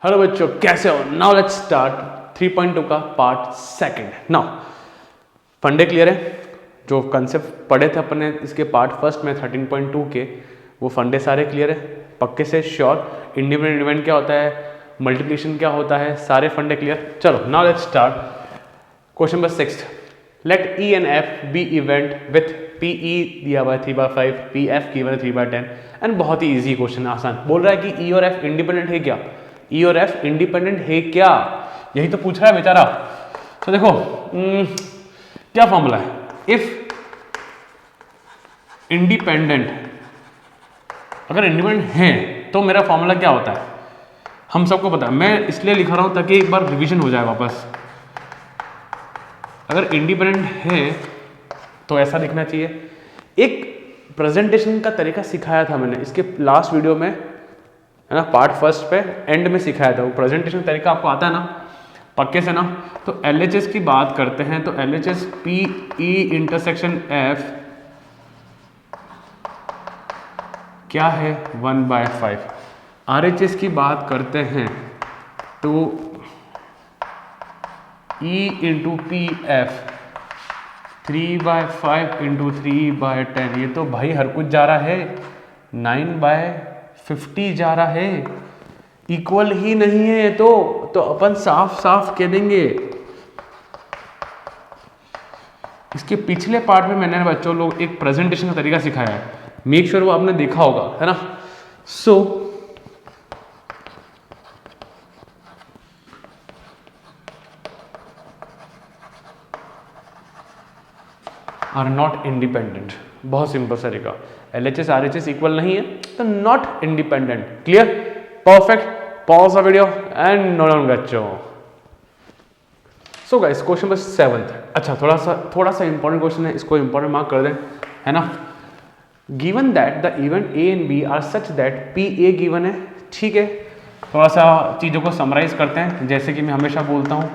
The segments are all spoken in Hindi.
हेलो बच्चों, कैसे हो? नाउ लेट्स स्टार्ट 3.2 का पार्ट सेकंड। नाउ फंडे क्लियर है? जो कंसेप्ट पढ़े थे अपने इसके पार्ट फर्स्ट में 13.2 के, वो फंडे सारे क्लियर है पक्के से? श्योर। इंडिपेंडेंट इवेंट क्या होता है, मल्टीप्लिकेशन क्या होता है, सारे फंडे क्लियर। चलो now let's start question number 6। Let E and F be event with P E दिया हुआ है 3/5, पी एफ गिवन है 3/10 एंड बहुत ही ईजी क्वेश्चन, आसान। बोल रहा है कि ई और एफ इंडिपेंडेंट है क्या? ई और एफ इंडिपेंडेंट है क्या, यही तो पूछ रहा है बेचारा। तो देखो क्या फॉर्मूला है, इफ इंडिपेंडेंट, अगर इंडिपेंडेंट है तो मेरा फॉर्मूला क्या होता है हम सबको पता है। मैं इसलिए लिखा रहा हूं ताकि एक बार रिवीजन हो जाए वापस। अगर इंडिपेंडेंट है तो ऐसा लिखना चाहिए। एक प्रेजेंटेशन का तरीका सिखाया था मैंने इसके लास्ट वीडियो में, है ना, पार्ट फर्स्ट पे एंड में सिखाया था। वो प्रेजेंटेशन तरीका आपको आता है ना पक्के से ना? तो LHS की बात करते हैं तो LHS P E intersection F क्या है 1/5। RHS की बात करते हैं तो E into P F 3/5 into 3/10। ये तो भाई हर कुछ जा रहा है, 9/50 जा रहा है, इक्वल ही नहीं है ये तो अपन साफ साफ कह देंगे। इसके पिछले पार्ट में मैंने बच्चों लोग एक प्रेजेंटेशन का तरीका सिखाया है, मेक श्योर वो आपने देखा होगा, है ना। सो आर नॉट इंडिपेंडेंट, बहुत सिंपल तरीका। LHS RHS इक्वल नहीं है तो not independent. Clear? Perfect. Pause the video and note down बच्चों। So guys question number 7। अच्छा, थोड़ा सा इंपॉर्टेंट क्वेश्चन है, इसको इंपॉर्टेंट मार्क कर दें, है ना। Given that the event A and B are such that P A given है, ठीक है। थोड़ा सा चीज़ों को समराइज करते हैं, जैसे कि मैं हमेशा बोलता हूँ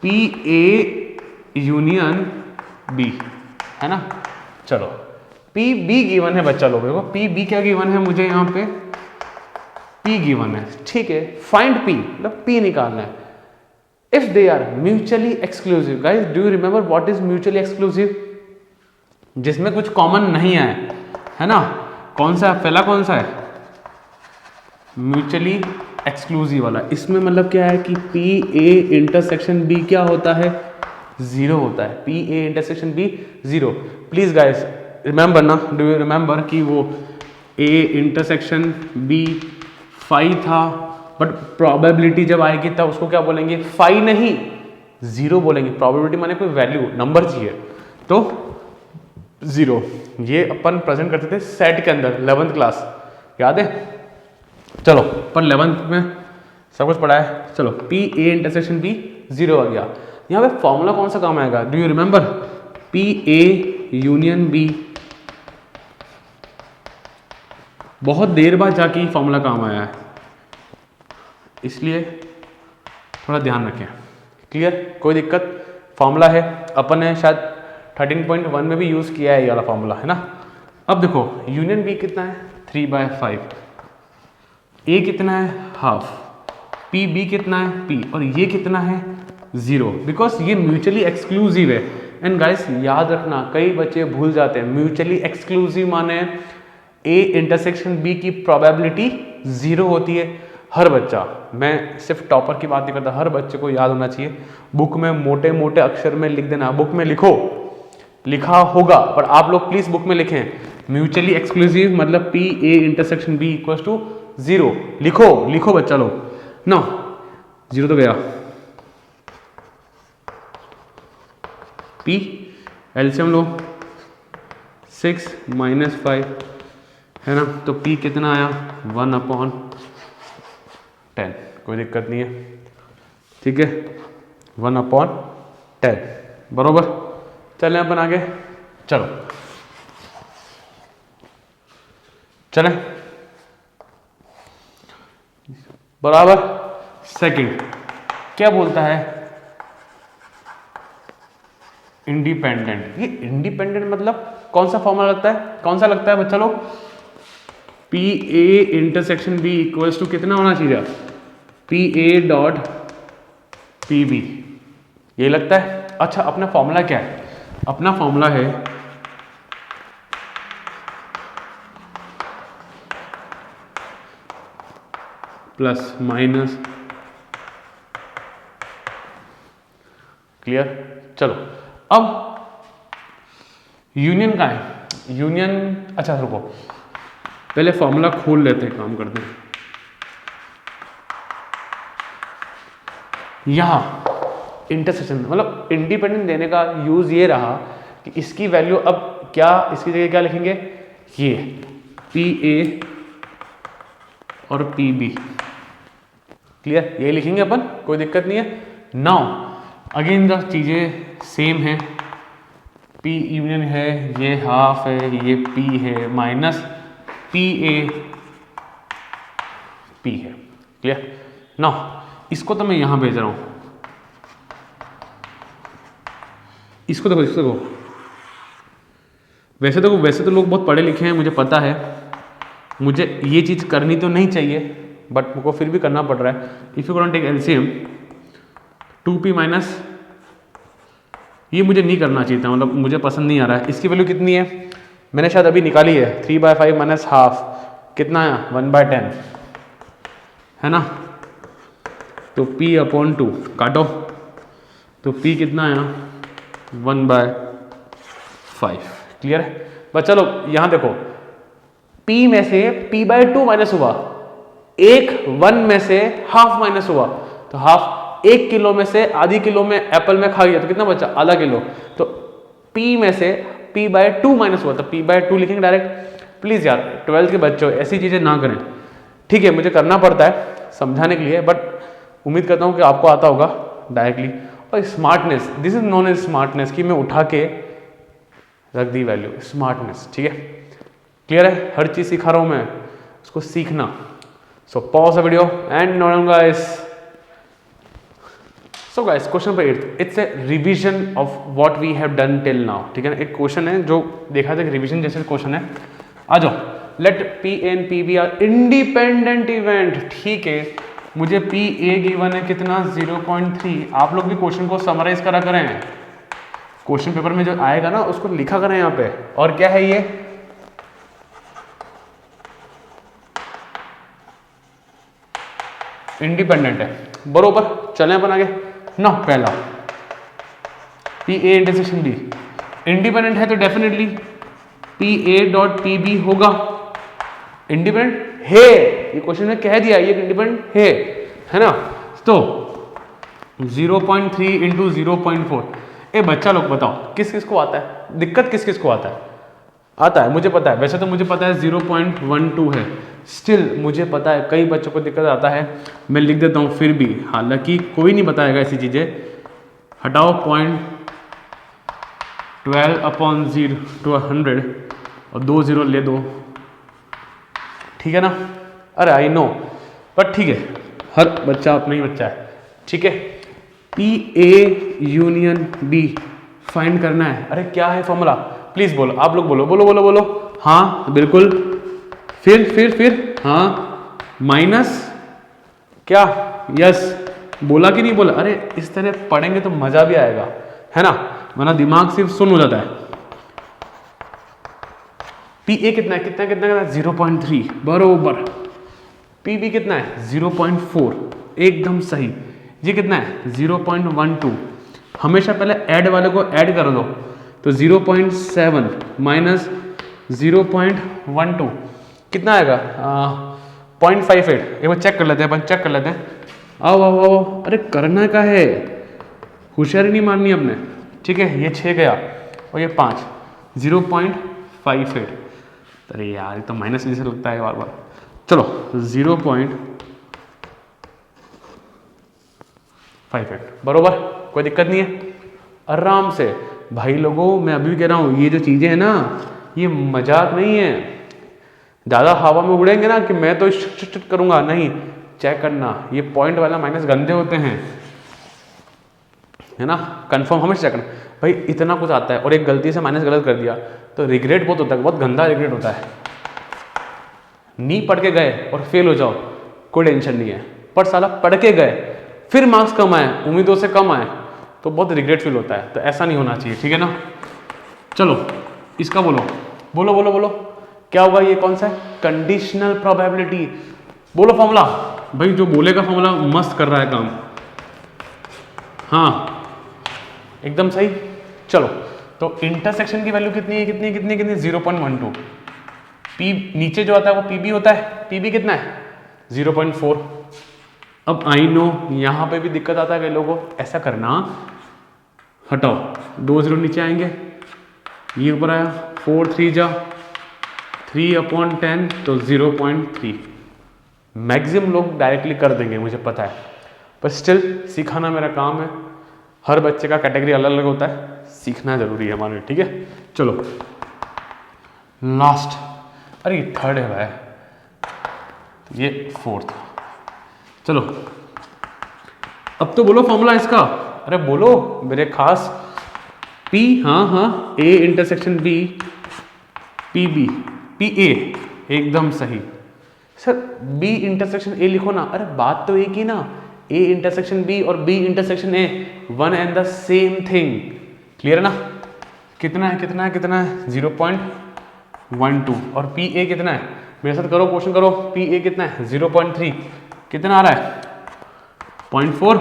पी ए यूनियन बी, है ना। चलो पी बी गिवन है बच्चा लोगों को, पी बी क्या गिवन है मुझे यहाँ पे, पी गिवन है, ठीक है। फाइंड पी, मतलब पी निकालना है। If they are mutually exclusive, guys do you remember what is mutually exclusive? जिसमें कुछ कॉमन नहीं है ना। कौन सा पहला, कौन सा है? म्यूचुअली एक्सक्लूसिव वाला। इसमें मतलब क्या है कि पी ए इंटरसेक्शन बी क्या होता है, 0 होता है। P A intersection B 0। Please guys remember ना, डू यू रिमेंबर कि वो ए इंटरसेक्शन बी फाई था, बट प्रोबेबिलिटी जब आएगी तब उसको क्या बोलेंगे, फाई नहीं 0 बोलेंगे। प्रोबेबिलिटी माने कोई वैल्यू नंबर चाहिए तो 0। ये अपन प्रेजेंट करते थे सेट के अंदर 11th क्लास, याद है? चलो पर 11th में सब कुछ पढ़ा है। चलो पी ए इंटरसेक्शन बी 0 आ गया। यहाँ पे फॉर्मूला कौन सा काम आएगा, do you remember? P A union B. बहुत देर बाद जाके फॉर्मूला काम आया है, इसलिए थोड़ा ध्यान रखें। क्लियर? कोई दिक्कत? फॉर्मूला है, अपन ने शायद 13.1 में भी यूज़ किया है ये वाला फॉर्मूला, है ना। अब देखो यूनियन बी कितना है 3/5, ए कितना है हाफ, पी बी कितना है पी, और ये कितना है 0, बिकॉज ये म्यूचुअली एक्सक्लूसिव है। एंड गाइस याद रखना, कई बच्चे भूल जाते हैं, म्यूचुअली एक्सक्लूसिव माने ए इंटरसेक्शन बी की प्रोबेबिलिटी 0 होती है। हर बच्चा, मैं सिर्फ टॉपर की बात नहीं करता, हर बच्चे को याद होना चाहिए। बुक में मोटे मोटे अक्षर में लिख देना, बुक में लिखो, लिखा होगा पर आप लोग प्लीज बुक में लिखें। म्यूचुअली एक्सक्लूसिव मतलब P A intersection B equals to 0। लिखो लिखो बच्चा लोग ना। 0 तो गया, पी एलसीएम लो 6 - 5, है ना। तो पी कितना आया 1/10। कोई दिक्कत नहीं है, ठीक है, 1/10 बरोबर। चलें अपन आगे, चलो चलें बराबर। सेकंड क्या बोलता है, इंडिपेंडेंट। ये इंडिपेंडेंट मतलब कौन सा फॉर्मूला लगता है, कौन सा लगता है बच्चा लोग? P A intersection B equals to कितना होना चाहिए, P A dot P B, ये लगता है। अच्छा अपना फॉर्मूला क्या है, अपना फॉर्मूला है प्लस माइनस, क्लियर। चलो अब यूनियन का है, यूनियन, अच्छा रुको पहले फॉर्मूला खोल लेते हैं, काम करते हैं। यहाँ इंटरसेक्शन मतलब इंडिपेंडेंट देने का यूज ये रहा कि इसकी वैल्यू अब क्या, इसकी जगह क्या लिखेंगे, ये पी ए और पी बी, क्लियर, ये लिखेंगे अपन, कोई दिक्कत नहीं है। नाउ अगेन द चीजें सेम है, पी यूनियन है, ये हाफ है, ये पी है, माइनस पी ए पी है, क्लियर। नाउ इसको तो मैं यहां भेज रहा हूं, इसको देखो, इसको देखो, वैसे तो लोग बहुत पढ़े लिखे हैं, मुझे पता है, मुझे ये चीज करनी तो नहीं चाहिए बट मुझको फिर भी करना पड़ रहा है। If you can take LCM 2p minus, ये मुझे नहीं करना चाहिए था, मतलब मुझे पसंद नहीं आ रहा है। इसकी वैल्यू कितनी है, मैंने शायद अभी निकाली है, 3/5 माइनस हाफ, कितना आया 1/10 है ना, तो p अपॉन 2 काटो, तो p कितना आया 1/5, क्लियर है। बस चलो यहाँ देखो, p में से p/2 माइनस हुआ, एक 1 में से हाफ माइनस हुआ, तो हाफ 1 किलो में से आधी किलो में एप्पल में खा गया तो कितना बचा, आधा किलो, तो p में से p/2 माइनस हुआ तो p/2 लिखेंगे डायरेक्ट। प्लीज यार 12th के बच्चों ऐसी चीजें ना करें, ठीक है, मुझे करना पड़ता है समझाने के लिए, बट उम्मीद करता हूँ कि आपको आता होगा डायरेक्टली। और smartness, this is known as smartness, कि मैं उठा के रख दी वैल्यू, स्मार्टनेस, ठीक है, क्लियर है। हर चीज सिखा रहा हूं मैं, उसको सीखना। So pause the video and note down guys. So guys question number 8, it's a revision of what we have done till now, ठीक है ना, एक क्वेश्चन है जो देखा था, रिवीजन जैसे क्वेश्चन है। आ जाओ, let P and P B are independent event, ठीक है, मुझे पी ए गिवन है कितना 0.3, आप लोग भी क्वेश्चन को समराइज करा करें, क्वेश्चन पेपर में जो आएगा ना उसको लिखा करें यहाँ पे। और क्या है ये, इंडिपेंडेंट है, बरोबर। चलें अपन आगे ना, पहला P A intersection B independent है तो definitely P A dot P B होगा इंडिपेंडेंट है, ये क्वेश्चन में कह दिया ये इंडिपेंडेंट है ना। तो 0.3 इंटू 0.4, ए बच्चा लोग बताओ किस किस को आता है, दिक्कत किस किस को आता है, आता है, मुझे पता है, वैसे तो मुझे पता है 0.12 है, स्टिल मुझे पता है कई बच्चों को दिक्कत आता है, मैं लिख देता हूँ फिर भी, हालांकि कोई नहीं बताएगा ऐसी चीज़ें। हटाओ 0.12/0 और 2 0 ले दो, ठीक है ना। अरे आई नो, बट ठीक है, हर बच्चा अपना ही बच्चा है, ठीक है। P A union B find करना है। अरे क्या है फॉर्मूला, प्लीज बोलो, आप लोग बोलो बोलो बोलो बोलो, हाँ बिल्कुल, फिर हाँ, माइनस क्या, यस, बोला कि नहीं बोला। अरे इस तरह पढ़ेंगे तो मजा भी आएगा, है ना, वरना दिमाग सिर्फ सुन हो जाता है। पी ए कितना है, कितना कितना कितना 0.3 बरोबर, पी बी कितना है 0.4 एकदम सही, ये कितना है 0.12, हमेशा पहले ऐड वाले को ऐड कर दो, तो 0.7 माइनस 0.12 कितना आएगा 0.58। एक बार चेक कर लेते हैं, अपन चेक कर लेते हैं, आओ आओ आओ, अरे करना का है, होशियारी नहीं मारनी अपने, ठीक है। ये 6 गया और ये 5, 0.58, अरे यार ये तो माइनस जैसे लगता है बार बार, चलो 0.58 बरोबर, कोई दिक्कत नहीं है, आराम से। भाई लोगों मैं अभी भी कह रहा हूँ, ये जो चीज़ें हैं ना ये मजाक नहीं है, ज़्यादा हवा में उड़ेंगे ना कि मैं तो शट करूँगा, नहीं, चेक करना, ये पॉइंट वाला माइनस गंदे होते हैं, है ना, कंफर्म हमेशा चेक करना। भाई इतना कुछ आता है और एक गलती से माइनस गलत कर दिया तो रिग्रेट बहुत होता है, बहुत गंदा रिग्रेट होता है, नहीं पढ़ के गए और फेल हो जाओ, कोई टेंशन नहीं है। पर साला पढ़ के गए फिर मार्क्स कम आए, उम्मीदों से कम आए, तो बहुत रिग्रेट फील होता है। तो ऐसा नहीं होना चाहिए, ठीक है ना। चलो इसका बोलो बोलो बोलो बोलो, क्या होगा? ये कौन सा है? Conditional probability. बोलो फॉर्मूला। भाई जो बोलेगा फॉर्मूला मस्त कर रहा है काम। हाँ एकदम सही। चलो तो इंटरसेक्शन की वैल्यू कितनी है? कितनी कितनी कितनी? 0.12। पी नीचे जो आता है वो पी बी होता है। पी बी कितना है? 0.4। अब आई नो यहाँ पे भी दिक्कत आता है कई लोगों को। ऐसा करना, हटाओ 2 0 नीचे आएंगे, ये ऊपर आया 4 3 जा 3/10 तो 0.3। मैक्सिमम लोग डायरेक्टली कर देंगे मुझे पता है, पर स्टिल सिखाना मेरा काम है। हर बच्चे का कैटेगरी अलग अलग होता है, सीखना जरूरी है हमारे, ठीक है। चलो लास्ट, अरे ये थर्ड है भाई, ये फोर्थ। चलो अब तो बोलो फॉर्मूला इसका। अरे बोलो मेरे खास। P, हाँ A intersection B, P B, P A, एकदम सही सर। B इंटरसेक्शन A लिखो ना। अरे बात तो एक ही ना, A इंटरसेक्शन B और B intersection A, one and the same thing. Clear है ना? कितना है कितना है कितना है? 0.12। और पी ए कितना है? मेरे साथ करो, क्वेश्चन करो। पी ए कितना है? 0.3। कितना आ रहा है? 0.4।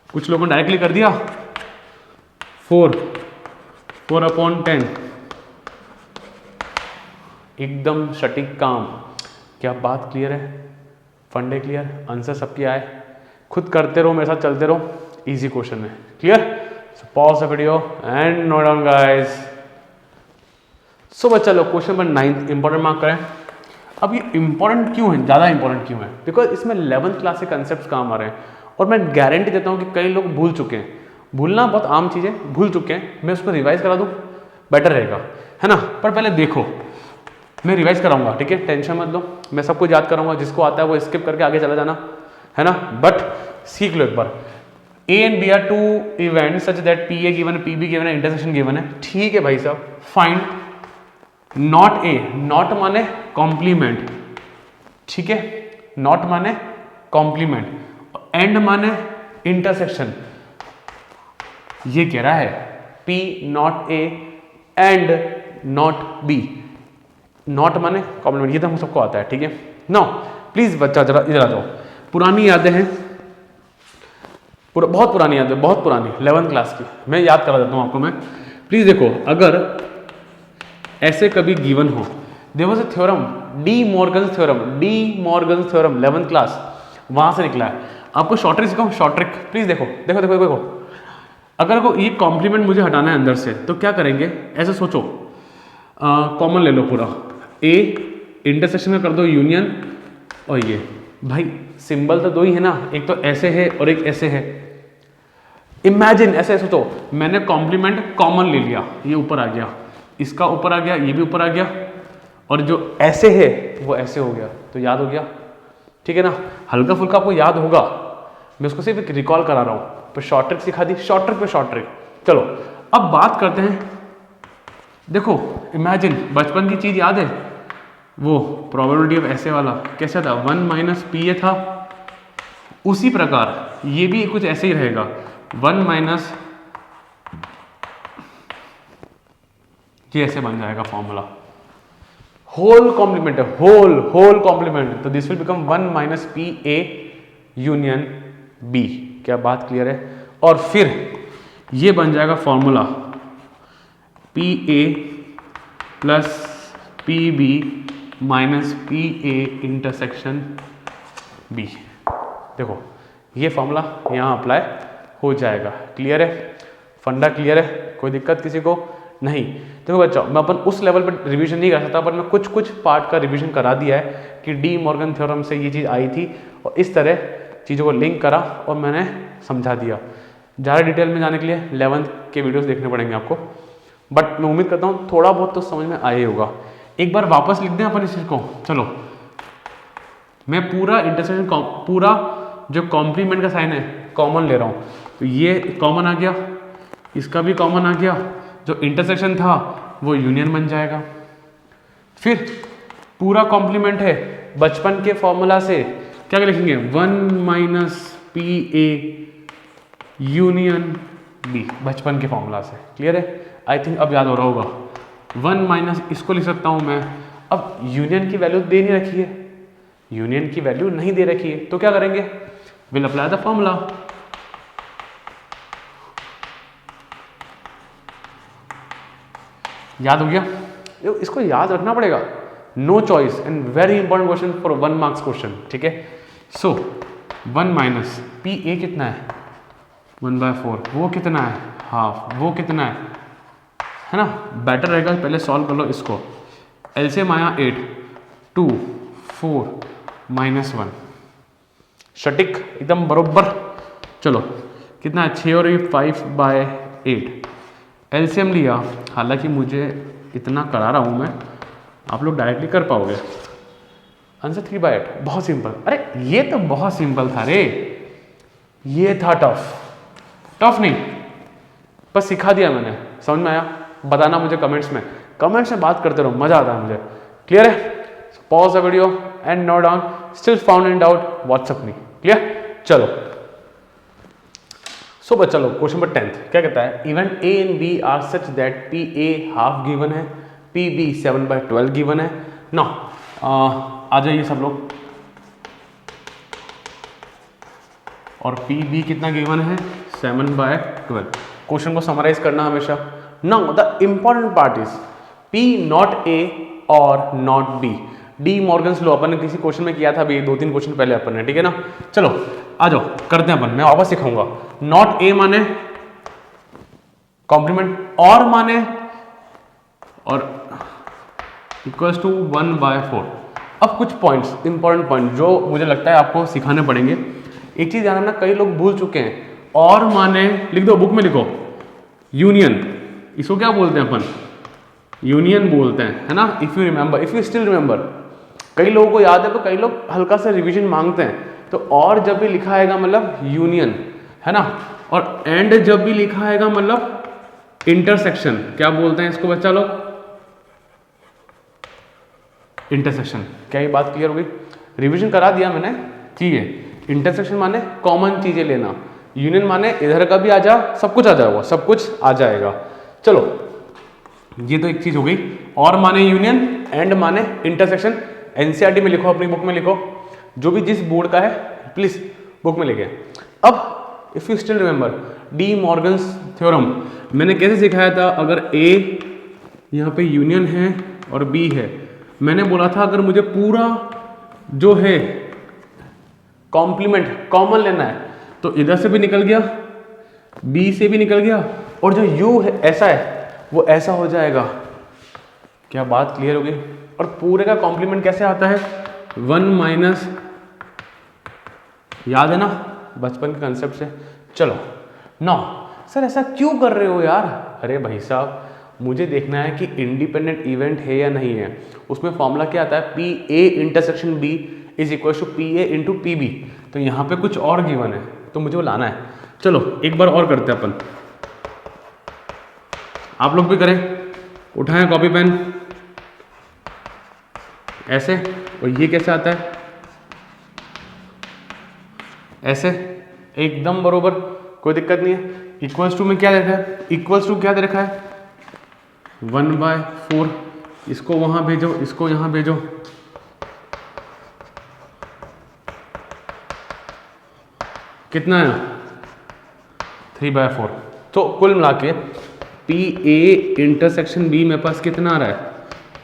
कुछ लोगों ने डायरेक्टली कर दिया 4/10। एकदम सटीक काम। क्या बात क्लियर है? फंडे क्लियर? आंसर सबके आए? खुद करते रहो, मेरे साथ चलते रहो, इजी क्वेश्चन है। Clear? So pause the video and note down guys. So बच्चा लोग क्वेश्चन नंबर 9 इंपॉर्टेंट मार्क करें। अब ये इंपॉर्टेंट क्यों है, ज़्यादा इंपॉर्टेंट क्यों है? बिकॉज इसमें 11th क्लास के कंसेप्ट काम आ रहे हैं और मैं गारंटी देता हूँ कि कई लोग भूल चुके हैं। भूलना बहुत आम चीज़ है, भूल चुके हैं, मैं उसको रिवाइज करा दूँ बेटर रहेगा, है ना। पर पहले देखो, मैं रिवाइज कराऊंगा, ठीक है, टेंशन मत लो। मैं सब कुछ याद कराऊंगा, जिसको आता है वो स्किप करके आगे चला जाना, है ना। बट सीख लो एक बार। A and B are two events such that P A given है, P B given है, इंटरसेक्शन गिवन है, ठीक है भाई साहब। फाइंड नॉट A, नॉट माने कॉम्प्लीमेंट, ठीक है, नॉट माने कॉम्प्लीमेंट, एंड माने इंटरसेक्शन। ये कह रहा है P not A and not B, not माने कॉम्प्लीमेंट, ये तो हम सबको आता है, ठीक है। नो प्लीज बच्चा जरा इधर आ जाओ। पुरानी यादें हैं, बहुत पुरानी यादें, बहुत पुरानी 11th क्लास की, मैं याद करा देता हूँ आपको। मैं प्लीज देखो, अगर ऐसे कभी गिवन हो, there was a theorem, De Morgan's theorem, De Morgan's theorem 11th class, वहां से निकला है। आपको शॉर्ट ट्रिक सिखाऊं? शॉर्ट ट्रिक प्लीज देखो देखो देखो देखो। अगर को ये कॉम्प्लीमेंट मुझे हटाना है अंदर से, तो क्या करेंगे? ऐसे सोचो, कॉमन ले लो पूरा, ए इंटरसेक्शन में कर दो यूनियन, और ये भाई सिंबल तो दो ही है ना, एक तो ऐसे है और एक ऐसे है। इमेजिन ऐसे सोचो, मैंने कॉम्प्लीमेंट कॉमन ले लिया, ये ऊपर आ गया, इसका ऊपर आ गया, ये भी ऊपर आ गया, और जो ऐसे है वो ऐसे हो गया, तो याद हो गया, ठीक है ना। हल्का फुल्का आपको याद होगा, मैं उसको सिर्फ रिकॉल करा रहा हूँ, पर शॉर्ट ट्रिक सिखा दी, शॉर्ट ट्रिक पे शॉर्ट ट्रिक। चलो अब बात करते हैं, देखो इमेजिन बचपन की चीज याद है, वो प्रोबेबिलिटी ऑफ ऐसे वाला कैसा था, 1 - P A था। उसी प्रकार ये भी कुछ ऐसे ही रहेगा, 1 - ये ऐसे बन जाएगा फॉर्मूला, होल कॉम्प्लीमेंट है, होल कॉम्प्लीमेंट, तो this will become 1 - P A union B। क्या बात क्लियर है? और फिर ये बन जाएगा formula P A plus P B minus P A intersection B। देखो ये फॉर्मूला यहाँ अप्लाई हो जाएगा। क्लियर है? फंडा क्लियर है? कोई दिक्कत किसी को नहीं? देखो बच्चों, मैं अपन उस लेवल पर रिवीजन नहीं कर सकता, पर मैं कुछ पार्ट का रिवीजन करा दिया है कि डी मॉर्गन थ्योरम से ये चीज़ आई थी, और इस तरह चीज़ों को लिंक करा और मैंने समझा दिया। ज़्यादा डिटेल में जाने के लिए 11th के वीडियोस देखने पड़ेंगे आपको, बट मैं उम्मीद करता हूँ थोड़ा बहुत तो समझ में आया होगा। एक बार वापस लिख दें अपन इस चीज़ को। चलो मैं पूरा इंटरसेक्शन, पूरा जो कॉम्प्लीमेंट का साइन है कॉमन ले रहा हूँ, तो ये कॉमन आ गया, इसका भी कॉमन आ गया, जो इंटरसेक्शन था वो यूनियन बन जाएगा। फिर पूरा कॉम्प्लीमेंट है, बचपन के फॉर्मूला से क्या लिखेंगे 1 minus P A union B, बचपन के फॉर्मूला से। क्लियर है? आई थिंक अब याद हो रहा होगा। 1 माइनस इसको लिख सकता हूं मैं। अब यूनियन की वैल्यू दे नहीं रखी है, यूनियन की वैल्यू नहीं दे रखी है, तो क्या करेंगे, विल अप्लाई द फॉर्मूला। याद हो गया? इसको याद रखना पड़ेगा, no choice and very important question for 1 marks question. ठीक है, सो 1 माइनस पी ए कितना है 1/4, वो कितना है हाफ, वो कितना है ना। बेटर रहेगा पहले सॉल्व कर लो इसको। एलसीएम आया 8, 2, 4 -1, सटीक एकदम बरोबर। चलो कितना है 6 और 5/8। एलसीएम लिया, हालांकि मुझे इतना करा रहा हूं मैं, आप लोग डायरेक्टली कर पाओगे। आंसर 3/8, बहुत सिंपल। अरे ये तो बहुत सिंपल था रे, ये था टफ नहीं, बस सिखा दिया मैंने। समझ में आया? बताना मुझे कमेंट्स में बात करते रहो, मजा आता है मुझे। क्लियर है? Pause the video and note down, still found in doubt WhatsApp me. Clear? चलो सो बच्चा लोग, क्वेश्चन नंबर 10 क्या कहता है, event A and B are such that P A half given है, पी बी 7/12 गिवन है। नो आ जाइए सब लोग, और पी बी कितना गिवन है 7/12। क्वेश्चन को समराइज करना हमेशा। Now the important part is P not A or not B. De Morgan's law अपन ने किसी क्वेश्चन में किया था अभी 2-3 क्वेश्चन पहले अपन ने, ठीक है ना। चलो आ जाओ करते हैं अपन, मैं वापस सिखाऊंगा। नॉट ए माने कॉम्प्लीमेंट, और माने और इक्वल्स टू 1/4। अब कुछ पॉइंट्स, इंपॉर्टेंट पॉइंट जो मुझे लगता है आपको सिखाने पड़ेंगे। एक चीज ध्यान रखना, कई लोग भूल चुके हैं, और माने लिख दो, बुक में लिखो यूनियन, इसको क्या बोलते हैं अपन, यूनियन बोलते हैं, है ना। If you remember, if you still remember, कई लोगों को याद है तो कई लोग हल्का सा रिवीजन मांगते हैं। तो और जब भी लिखा आएगा मतलब यूनियन, है ना, और एंड जब भी लिखा आएगा मतलब इंटरसेक्शन। क्या बोलते हैं इसको बच्चा लोग, इंटरसेक्शन। क्या ये बात क्लियर हो गई? रिवीजन करा दिया मैंने, ठीक है। इंटरसेक्शन माने कॉमन चीजें लेना, यूनियन माने इधर का भी आ जा, सब कुछ आ जाएगा, सब कुछ आ जाएगा। चलो ये तो एक चीज हो गई। और माने यूनियन, एंड माने इंटरसेक्शन। एनसीईआरटी में लिखो, अपनी बुक में लिखो, जो भी जिस बोर्ड का है प्लीज बुक में लिखे। अब if you still remember D Morgan's theorem मैंने कैसे सिखाया था, अगर ए यहाँ पे यूनियन है और बी है, मैंने बोला था अगर मुझे पूरा जो है कॉम्प्लीमेंट कॉमन लेना है तो इधर से भी निकल गया, बी से भी निकल गया, और जो यू है ऐसा है वो ऐसा हो जाएगा। क्या बात क्लियर हो गई? और पूरे का कॉम्प्लीमेंट कैसे आता है 1 माइनस, याद है ना बचपन के कंसेप्ट से। चलो नौ सर ऐसा क्यों कर रहे हो यार? अरे भाई साहब मुझे देखना है कि इंडिपेंडेंट इवेंट है या नहीं है। उसमें फॉर्मूला क्या आता है, P A intersection B is equal to P A into P B. तो यहाँ पे कुछ और गिवन है तो मुझे वो लाना है। चलो एक बार और करते हैं अपन, आप लोग भी करें, उठाएं कॉपी पेन ऐसे, और ये कैसे आता है ऐसे, एकदम बरोबर, कोई दिक्कत नहीं है। इक्वल्स टू में क्या देखा है, इक्वल्स टू क्या दे रखा है 1/4। इसको वहां भेजो, इसको यहां भेजो, कितना है 3/4। तो कुल मिला के पी ए इंटरसेक्शन बी मेरे पास कितना आ रहा है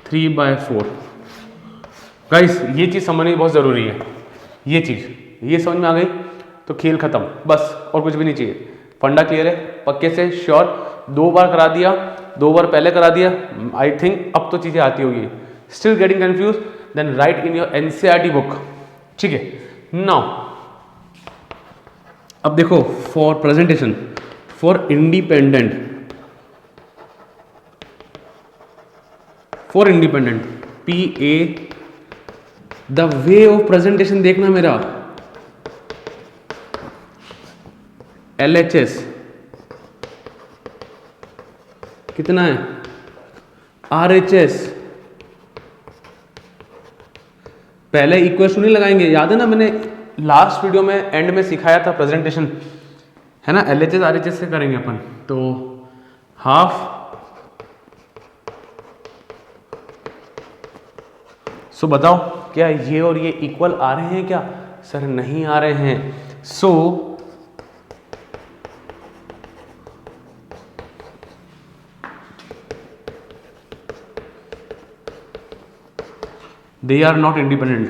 3/4। गाइस ये चीज समझनी बहुत जरूरी है, ये चीज ये समझ में आ गई तो खेल खत्म, बस और कुछ भी नहीं चाहिए। फंडा क्लियर है पक्के से, श्योर। 2 बार करा दिया, 2 बार पहले करा दिया, आई थिंक अब तो चीजें आती होगी। Still getting confuse, then write in your NCERT book, ठीक है। नाउ अब देखो, for presentation for independent, for independent P A, the way of presentation देखना मेरा, LHS कितना है, RHS पहले इक्वल टू नहीं लगाएंगे, याद है ना मैंने लास्ट वीडियो में एंड में सिखाया था प्रेजेंटेशन, है ना, LHS RHS से करेंगे अपन। तो हाफ, सो बताओ क्या ये और ये इक्वल आ रहे हैं क्या? सर नहीं आ रहे हैं। सो दे आर नॉट इंडिपेंडेंट।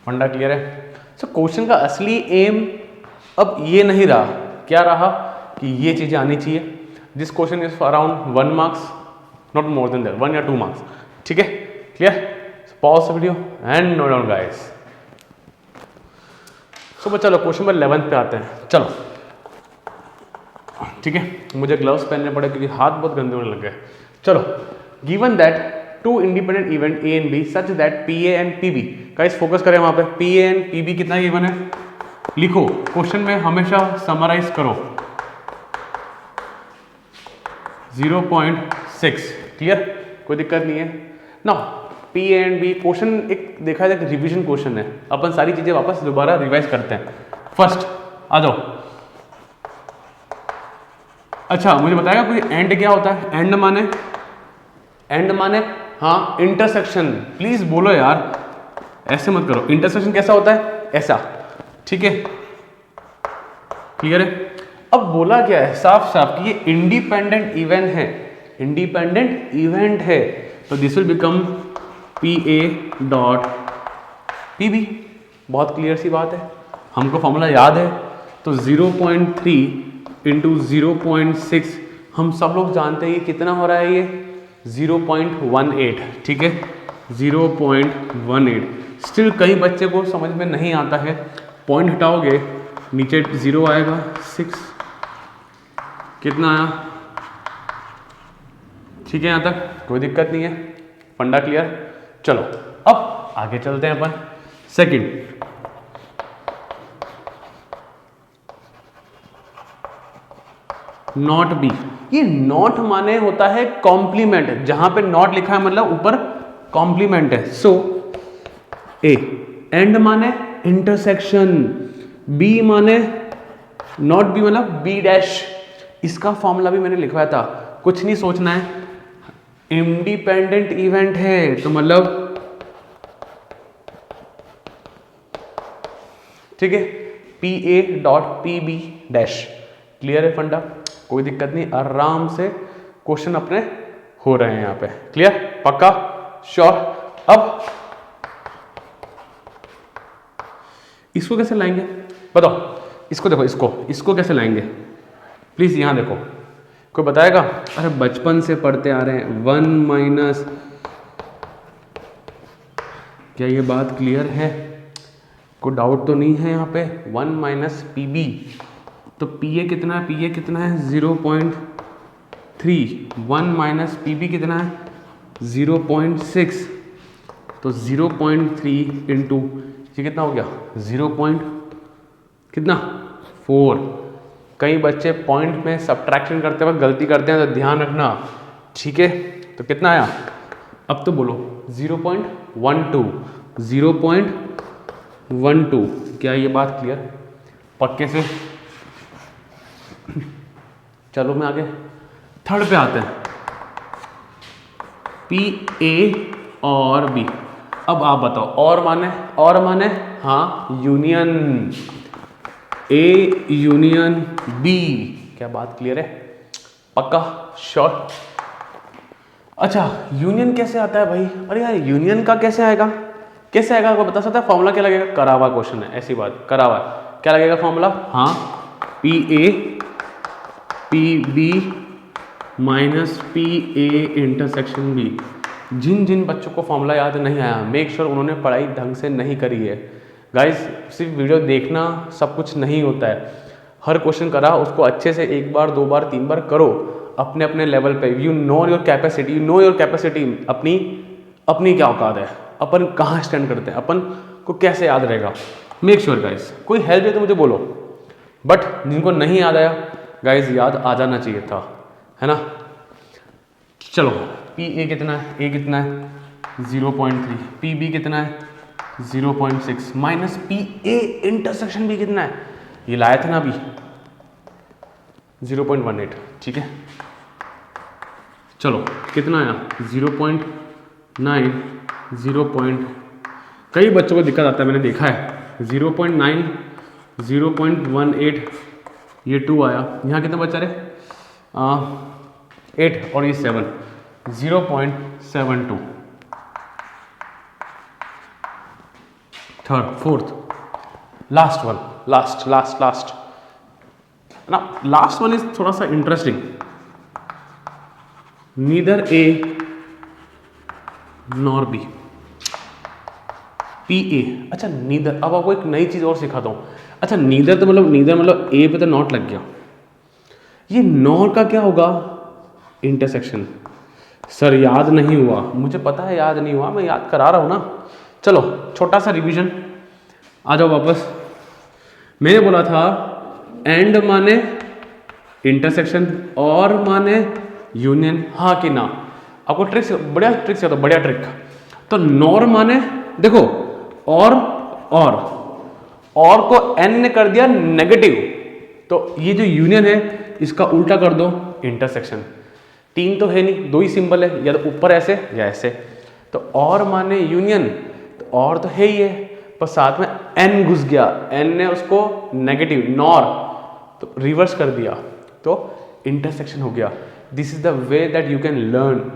फंडा क्लियर है? सो क्वेश्चन का असली एम अब ये नहीं रहा, क्या रहा कि ये चीजें आनी चाहिए। This question is around 1 marks, not more than that, 1 या 2 मार्क्स। ठीक है, clear? Pause the video and note down guys. So चलो क्वेश्चन नंबर 11 पे आते हैं। चलो ठीक है, मुझे ग्लव्स पहनने पड़े क्योंकि हाथ बहुत गंदे होने लग गए। चलो, given that two independent event A and B such that PA and PB, guys focus करें वहां पे, PA and PB कितना गिवन है लिखो, क्वेश्चन में हमेशा समराइज करो। 0.6, क्लियर, कोई दिक्कत नहीं है ना। PA and B क्वेश्चन एक देखा जाए रिवीजन क्वेश्चन है, अपन सारी चीजें वापस दोबारा रिवाइज करते हैं। फर्स्ट आ जाओ। अच्छा मुझे बताएगा कोई एंड क्या होता है? एंड माने हाँ इंटरसेक्शन। प्लीज बोलो यार, ऐसे मत करो। इंटरसेक्शन कैसा होता है? ऐसा, ठीक है, क्लियर है? अब बोला क्या है साफ साफ कि ये इंडिपेंडेंट इवेंट है, इंडिपेंडेंट इवेंट है, तो this will become PA dot PB। बहुत क्लियर सी बात है, हमको फॉर्मूला याद है। तो 0.3 इंटू 0.6 हम सब लोग जानते हैं ये कितना हो रहा है, ये 0.18, ठीक है, 0.18। स्टिल कई बच्चे को समझ में नहीं आता है, पॉइंट हटाओगे नीचे 0 आएगा, 6 कितना आया, ठीक है, यहाँ तक कोई दिक्कत नहीं है, फंडा क्लियर। चलो अब आगे चलते हैं अपन। Second, not B. ये नॉट माने होता है कॉम्प्लीमेंट, जहां पे नॉट लिखा है मतलब ऊपर कॉम्प्लीमेंट है। सो ए, एंड माने इंटरसेक्शन, बी माने नॉट बी मतलब बी डैश। इसका फॉर्मूला भी मैंने लिखवाया था, कुछ नहीं सोचना है, इंडिपेंडेंट इवेंट है तो मतलब ठीक है, PA dot PB dash. Clear है फंडा? कोई दिक्कत नहीं, आराम से क्वेश्चन अपने हो रहे हैं यहाँ पे। क्लियर, पक्का, श्योर? अब इसको कैसे लाएंगे बताओ? इसको देखो, इसको कैसे लाएंगे प्लीज यहां देखो, कोई बताएगा? अरे बचपन से पढ़ते आ रहे हैं, 1 माइनस, क्या ये बात क्लियर है? कोई डाउट तो नहीं है यहाँ पे? 1 माइनस PB, तो PA कितना है? PA कितना है? 0.3। 1 माइनस PB कितना है? 0.6। तो 0.3 इंटू ये कितना हो गया? 0. कितना? 4। कई बच्चे पॉइंट में सब्ट्रैक्शन करते वक्त गलती करते हैं, तो ध्यान रखना, ठीक है? तो कितना आया? अब तो बोलो 0.12। 0.12, क्या ये बात क्लियर पक्के से? चलो मैं आगे थर्ड पे आते हैं, PA और B। अब आप बताओ, और माने हाँ यूनियन A यूनियन B। क्या बात क्लियर है? पक्का, श्योर? अच्छा यूनियन कैसे आता है भाई? अरे यार यूनियन का कैसे आएगा? आपको बता सकता है फॉर्मूला क्या लगेगा? करा हुआ क्वेश्चन है, ऐसी बात, करा हुआ क्या लगेगा फॉर्मूला? हाँ, PA PB minus PA intersection B। जिन बच्चों को फॉर्मूला याद नहीं आया, मेक श्योर उन्होंने पढ़ाई ढंग से नहीं करी है। गाइस सिर्फ वीडियो देखना सब कुछ नहीं होता है, हर क्वेश्चन करा उसको अच्छे से 1 बार 2 बार 3 बार करो अपने अपने लेवल पे। यू नो योर कैपेसिटी, अपनी क्या औकात है, अपन कहाँ स्टैंड करते हैं, अपन को कैसे याद रहेगा। मेक श्योर गाइस, कोई हेल्प है तो मुझे बोलो, बट जिनको नहीं याद आया गाइस याद आ जाना चाहिए था, है ना। चलो पी ए कितना है, ए कितना है 0.3, पी बी कितना है 0.6 माइनस पी ए इंटरसेक्शन भी कितना है, ये लाया था ना अभी 0.18, ठीक है। चलो कितना आया 0.9, 0. कई बच्चों को दिक्कत आता है, मैंने देखा है 0.9, 0.18, ये 2 आया, यहाँ कितना बचा रहे 8 और ये 7, 0.72, third fourth last one, last ना, लास्ट वन इज थोड़ा सा interesting, neither A nor be, P ए। अच्छा नीदर, अब आपको एक नई चीज और सिखाता हूं। अच्छा नीदर तो मतलब ए पे तो नॉट लग गया, ये नॉर का क्या होगा इंटरसेक्शन। सर याद नहीं हुआ, मुझे पता है याद नहीं हुआ, मैं याद करा रहा हूं ना। चलो छोटा सा रिवीजन, आ जाओ वापस। मैंने बोला था एंड माने इंटरसेक्शन और माने यूनियन, हाँ कि ना। आपको ट्रिक्स, बढ़िया ट्रिक्स है, तो बढ़िया ट्रिक। तो नॉर माने देखो और को एन ने कर दिया नेगेटिव, तो ये जो यूनियन है इसका उल्टा कर दो इंटरसेक्शन। 3 तो है नहीं, 2 ही सिंबल है, या तो ऊपर ऐसे या ऐसे। तो और माने यूनियन, तो और तो है ही है, पर साथ में एन घुस गया, एन ने उसको नेगेटिव नॉर तो रिवर्स कर दिया, तो इंटरसेक्शन हो गया। This is the way that you can learn.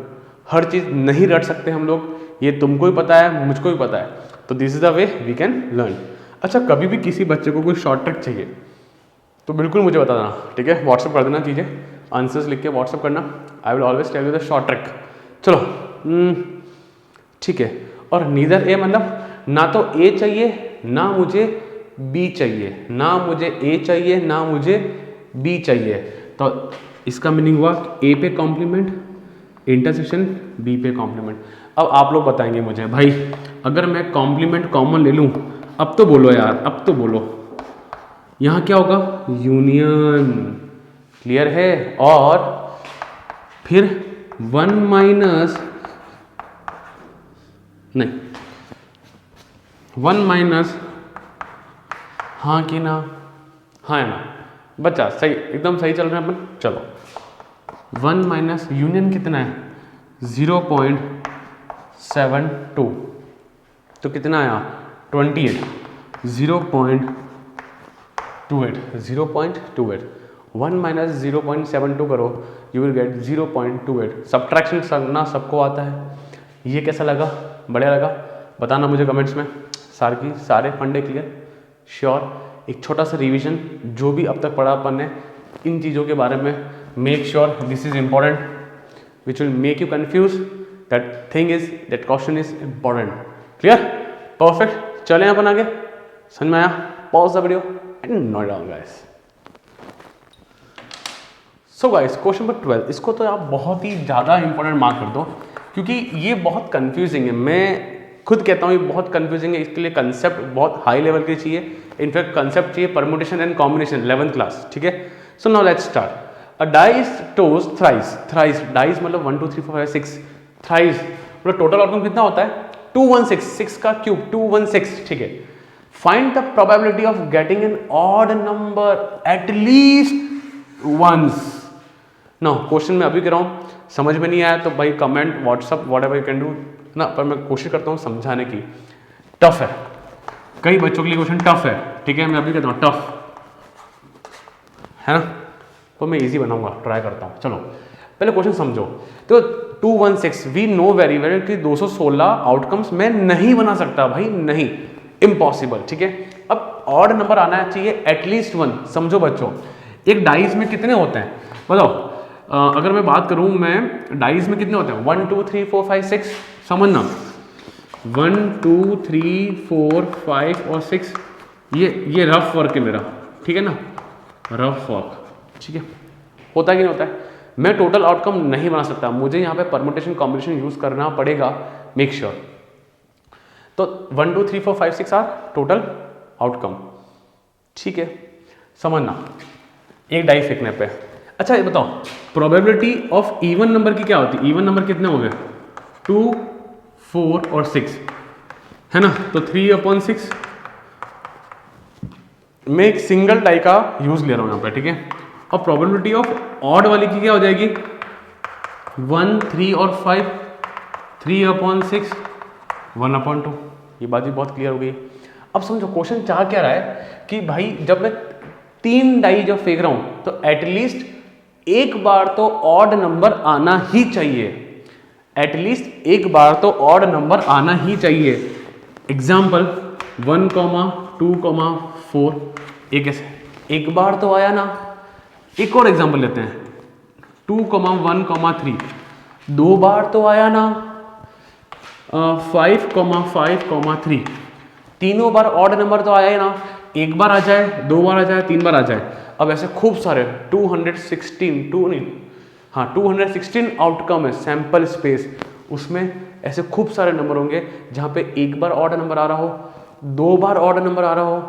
हर चीज नहीं रट सकते हम लोग, ये तुमको भी पता है, मुझको भी पता है, तो this is the way we can learn. अच्छा कभी भी किसी बच्चे को कोई शॉर्ट ट्रिक चाहिए तो बिल्कुल मुझे बता देना, ठीक है। व्हाट्सअप कर देना चीज़ें, आंसर्स लिख के व्हाट्सअप करना, I will always tell you the short trick. चलो ठीक है। और नीदर ए मतलब ना तो ए चाहिए ना मुझे बी चाहिए, ना मुझे ए चाहिए ना मुझे बी चाहिए, तो इसका मीनिंग हुआ ए पे कॉम्प्लीमेंट, इंटरसेक्शन बी पे कॉम्प्लीमेंट। अब आप लोग बताएंगे मुझे भाई अगर मैं कॉम्प्लीमेंट कॉमन ले लूँ, अब तो बोलो यार, अब तो बोलो, यहाँ क्या होगा यूनियन, क्लियर है। और फिर 1 माइनस नहीं 1 माइनस, हाँ कि ना, हाँ है ना बच्चा, सही एकदम सही चल रहे हैं अपन। चलो 1 माइनस यूनियन कितना है 0.72, तो कितना आया 28, 0.28 1 माइनस 0.72 करो, यू विल गेट 0.28। सब्ट्रैक्शन करना सबको आता है, ये कैसा लगा, बढ़िया लगा, बताना मुझे कमेंट्स में। सारे फंडे क्लियर, श्योर। एक छोटा सा रिवीजन, जो भी अब तक पढ़ा अपन ने इन चीज़ों के बारे में, make sure this is important which will make you confuse, that thing is, that question is important, clear, perfect. चलें अपन आगे, समझ में आया, pause the video and note down guys. So guys question number 12, इसको तो आप बहुत ही ज़्यादा इंपॉर्टेंट मार्क कर दो, क्योंकि ये बहुत कंफ्यूजिंग है। मैं खुद कहता हूँ ये बहुत कंफ्यूजिंग है, इसके लिए कंसेप्ट बहुत हाई लेवल के चाहिए, इनफैक्ट कंसेप्ट चाहिए permutation and combination 11th class, ठीक है। So now let's start. A dice toes thrice, dice मतलब 1 2 3 4 5 6, थ्राइस मतलब टोटल आउटकम कितना होता है 216, 6 का क्यूब 216, ठीक है। Find the probability of getting an odd number at least once. ना क्वेश्चन में अभी कह रहा हूँ, समझ में नहीं आया तो भाई comment, WhatsApp, whatever you can do ना, पर मैं कोशिश करता हूँ समझाने की। टफ है, कई बच्चों के लिए क्वेश्चन टफ है, ठीक है, मैं अभी कहता हूँ टफ है ना, तो मैं इजी बनाऊंगा, ट्राई करता हूँ। चलो पहले क्वेश्चन समझो। तो 216 वी नो वेरी वेल कि 216 आउटकम्स मैं नहीं बना सकता भाई, नहीं, इम्पॉसिबल, ठीक है। अब ऑड नंबर आना चाहिए एटलीस्ट 1। समझो बच्चों, एक डाइस में कितने होते हैं बताओ, अगर मैं बात करूं, मैं डाइस में कितने होते हैं 1 2 3 4 5 6, समझना 1 2 3 4 5 और 6, ये रफ वर्क है मेरा, ठीक है ना, रफ वर्क, ठीक है। होता है कि नहीं होता है, मैं टोटल आउटकम नहीं बना सकता, मुझे यहाँ पे परमुटेशन कॉम्बिनेशन यूज करना पड़ेगा, मेक श्योर। तो 1 2 3 4 5 6 आर टोटल आउटकम। ठीक है, समझना एक डाई फेंकने पे। अच्छा ये बताओ प्रोबेबिलिटी ऑफ इवन नंबर की क्या होती है? इवन नंबर कितने हो गए? 2, 4 और 6 है ना, तो 3/6 मैं एक सिंगल डाई का यूज ले रहा हूं यहाँ पे, ठीक है। और प्रोबेबिलिटी ऑफ ऑड वाली की क्या हो जाएगी? 1, 3 और 5, 3/6, 1/2। ये बात भी बहुत क्लियर हो गई। अब समझो क्वेश्चन चाह क्या रहा है कि भाई जब मैं 3 डाई जब फेंक रहा हूं तो एटलीस्ट एक बार तो ऑड नंबर आना ही चाहिए, एटलीस्ट एक बार तो ऑड नंबर आना ही चाहिए। एग्जाम्पल 1, 2, 4, एक बार तो आया ना। एक और एग्जाम्पल लेते हैं 2, 1, 3, 2 बार तो आया ना। 5, 5, 3, तीनों बार ऑड नंबर तो आया है ना। एक बार आ जाए, 2 बार आ जाए, 3 बार आ जाए। अब ऐसे खूब सारे 216 आउटकम है सैंपल स्पेस, उसमें ऐसे खूब सारे नंबर होंगे जहां पे एक बार ऑड नंबर आ रहा हो, 2 बार ऑड नंबर आ रहा हो,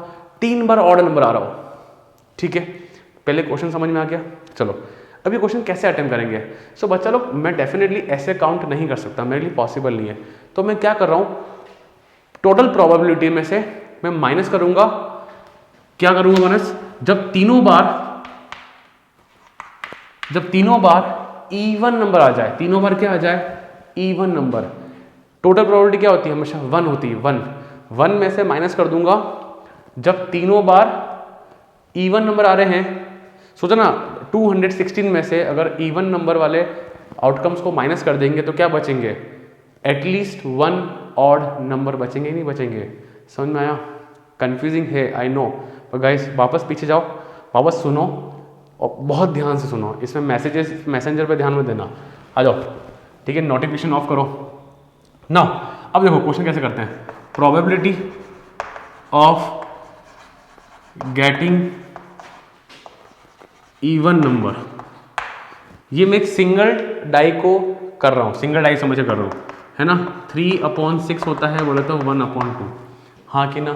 3 बार ऑड नंबर आ रहा हो। ठीक है, पहले क्वेश्चन समझ में आ गया। चलो अब ये क्वेश्चन कैसे अटेम्प्ट करेंगे? सो बच्चा लोग मैं डेफिनेटली ऐसे काउंट नहीं कर सकता, मेरे लिए पॉसिबल नहीं है। तो मैं क्या कर रहा हूं, टोटल प्रोबेबिलिटी में से मैं माइनस करूंगा। क्या करूंगा माइनस? जब तीनों बार इवन नंबर आ जाए, तीनों बार क्या आ जाए? Even number. टोटल प्रोबेबिलिटी क्या होती है? हमेशा 1 होती है। 1 में से माइनस कर दूंगा जब तीनों बार इवन नंबर आ रहे हैं। सोचो ना 216 में से अगर इवन नंबर वाले आउटकम्स को माइनस कर देंगे तो क्या बचेंगे? एटलीस्ट 1 ऑड नंबर बचेंगे, नहीं बचेंगे? समझ में आया? कंफ्यूजिंग है आई नो, पर गाइस वापस पीछे जाओ, वापस सुनो और बहुत ध्यान से सुनो। इसमें मैसेंजर पे ध्यान मत देना। आ जाओ, ठीक है, नोटिफिकेशन ऑफ करो ना। अब देखो क्वेश्चन कैसे करते हैं। Probability of getting even number, ये मैं एक सिंगल डाई को कर रहा हूँ, सिंगल डाई समझ के कर रहा हूँ, है ना। 3/6 होता है, बोले तो 1/2, हाँ कि ना।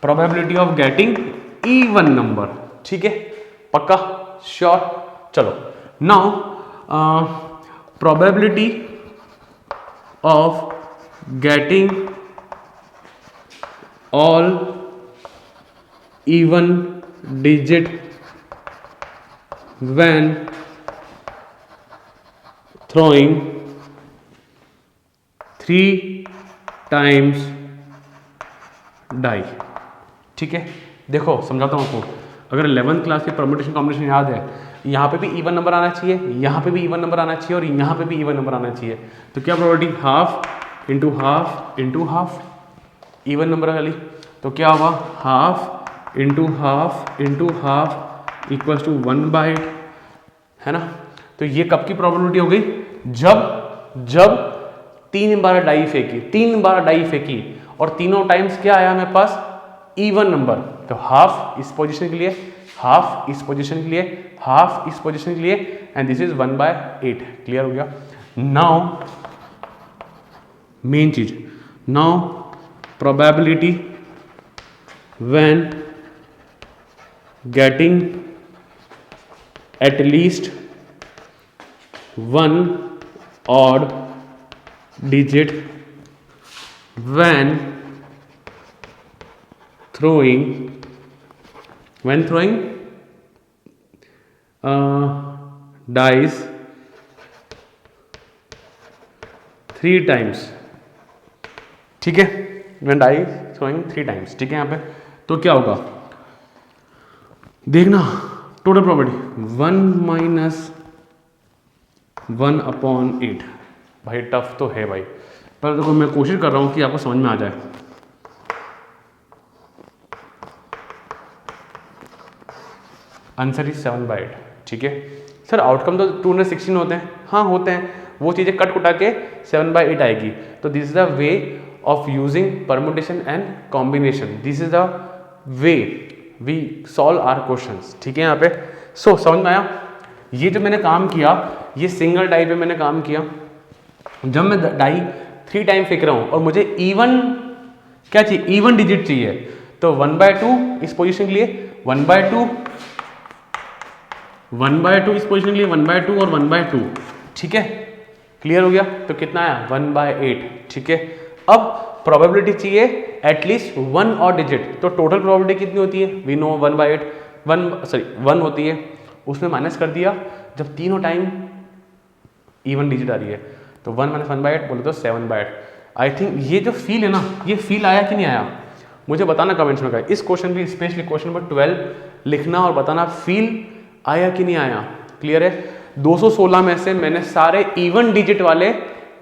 Probability of getting even number, ठीक है, पक्का, श्योर। चलो now probability of getting all even digit when throwing 3 times die। ठीक है, देखो समझाता हूँ आपको। अगर 11th क्लास की परम्यूटेशन कॉम्बिनेशन याद है, यहाँ पे भी इवन नंबर आना चाहिए, यहाँ पे भी इवन नंबर आना चाहिए और यहाँ पे भी इवन नंबर आना चाहिए। तो क्या probability? Half into half into half, even number वाली। तो क्या होगा? Half into half into half equals to 1/8, है ना। तो ये कब की प्रोबेबिलिटी हो गई? जब 3 बार डाई फेंकी और तीनों टाइम्स क्या आया मेरे पास? Even number. तो हाफ इस पोजीशन के लिए, हाफ इस पोजीशन के लिए, हाफ इस पोजीशन के लिए, एंड दिस इज 1/8। क्लियर हो गया? नाउ मेन चीज, now probability when getting at least 1 odd digit when throwing dice 3 times। ठीक है, when dice throwing 3 times, ठीक है। यहाँ पे तो क्या होगा देखना, टोटल प्रोबेबिलिटी 1 - 1/8। भाई टफ तो है भाई, पर देखो मैं कोशिश कर रहा हूँ कि आपको समझ में आ जाए। Answer is 7/8। ठीक है सर, आउटकम तो 216 होते हैं। हाँ होते हैं, वो चीज़ें कट कुटा के 7/8 आएगी। तो this is the way of using permutation and combination, this is the way we solve our questions. ठीक है यहाँ पे समझ में आया? ये जो मैंने काम किया, ये सिंगल डाई पे मैंने काम किया। जब मैं डाई 3 टाइम फेंक रहा हूँ और मुझे इवन क्या चाहिए? इवन डिजिट चाहिए। तो 1/2 इस पोजीशन के लिए 1/2, 1/2 इस पोजीशन के लिए 1/2 और 1/2, ठीक है, क्लियर हो गया। तो कितना आया 1/8, ठीक है। अब प्रोबेबिलिटी चाहिए एटलीस्ट 1 और डिजिट, तो टोटल प्रोबेबिलिटी कितनी होती है, वी नो 1/8, 1 होती है, उसमें माइनस कर दिया, जब तीनों टाइम इवन डिजिट आ रही है तो 1 - 1/8 बोले तो 7/8। आई थिंक ये जो फील है ना, ये फील आया कि नहीं आया, मुझे बताना कमेंट्स में। इस क्वेश्चन भी स्पेशली क्वेश्चन नंबर 12 लिखना और बताना फील आया कि नहीं आया, क्लियर है। 216 में से मैंने सारे इवन डिजिट वाले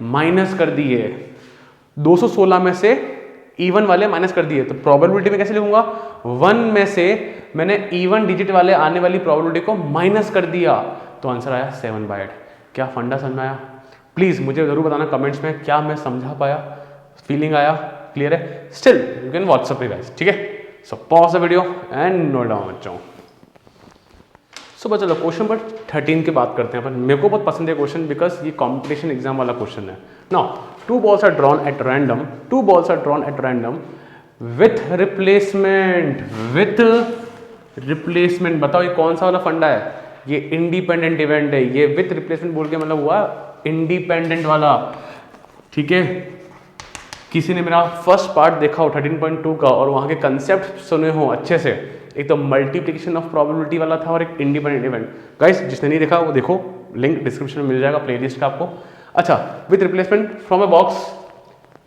माइनस कर दिए, 216 में से इवन वाले माइनस कर दिए, तो प्रोबेबिलिटी में कैसे लिखूंगा, 1 में से मैंने इवन डिजिट वाले आने वाली प्रोबेबिलिटी को माइनस कर दिया, तो आंसर आया 7/8। क्या फंडा समझ आया, प्लीज मुझे जरूर बताना कमेंट्स में, क्या मैं समझा पाया, फीलिंग आया, क्लियर है। Still you can WhatsApp me guys, ठीक है। सो pause the video and note down बच्चों। सो चलो क्वेश्चन नंबर 13 की बात करते हैं अपन। मेरे को बहुत पसंद है क्वेश्चन, बिकॉज ये कॉम्पिटिशन एग्जाम वाला क्वेश्चन है। Now 2 balls are drawn at random, 2 balls are drawn at random with replacement, बताओ ये कौन सा वाला फंडा है, ये इंडिपेंडेंट इवेंट है, ये विथ रिप्लेसमेंट बोल के मतलब हुआ इंडिपेंडेंट वाला, ठीक है। किसी ने मेरा फर्स्ट पार्ट देखा हो 13.2 का और वहाँ के कंसेप्ट सुने हो अच्छे से, एक तो मल्टीप्लिकेशन ऑफ प्रोबेबिलिटी वाला था और एक इंडिपेंडेंट इवेंट। गाइस जिसने नहीं देखा वो देखो, लिंक डिस्क्रिप्शन में मिल जाएगा प्लेलिस्ट का आपको। अच्छा, with replacement from a box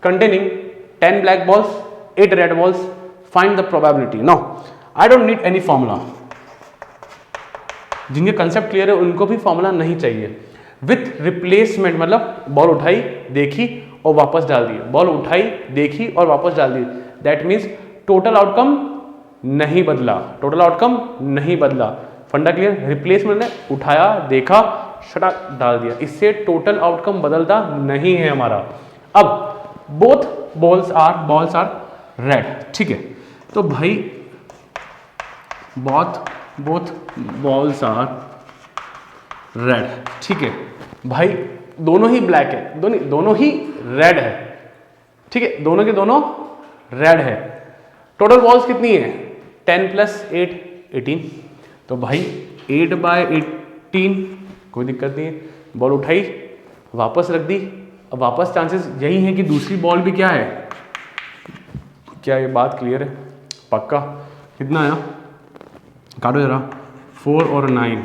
containing 10 black balls 8 red balls, find the probability. No I don't need any formula, जिनके कंसेप्ट क्लियर है उनको भी फॉर्मूला नहीं चाहिए। विथ रिप्लेसमेंट मतलब बॉल उठाई देखी और वापस डाल दी, बॉल उठाई देखी और वापस डाल दी, दैट मीन्स टोटल आउटकम नहीं बदला, टोटल आउटकम नहीं बदला। फंडा क्लियर, रिप्लेसमेंट ने उठाया देखा शटा डाल दिया, इससे टोटल आउटकम बदलता नहीं है हमारा। अब बोथ बॉल्स आर रेड, ठीक है, तो भाई बोथ बॉल्स आर रेड, ठीक है भाई, दोनों ही ब्लैक है, दोनों ही रेड है, ठीक है, दोनों के दोनों रेड है। टोटल बॉल्स कितनी है 10 + 8 18, तो भाई 8/18 कोई दिक्कत नहीं है, बॉल उठाई वापस रख दी। अब वापस चांसेस यही है कि दूसरी बॉल भी क्या है, क्या ये बात क्लियर है, पक्का। कितना आया काटो जरा, 4 और 9,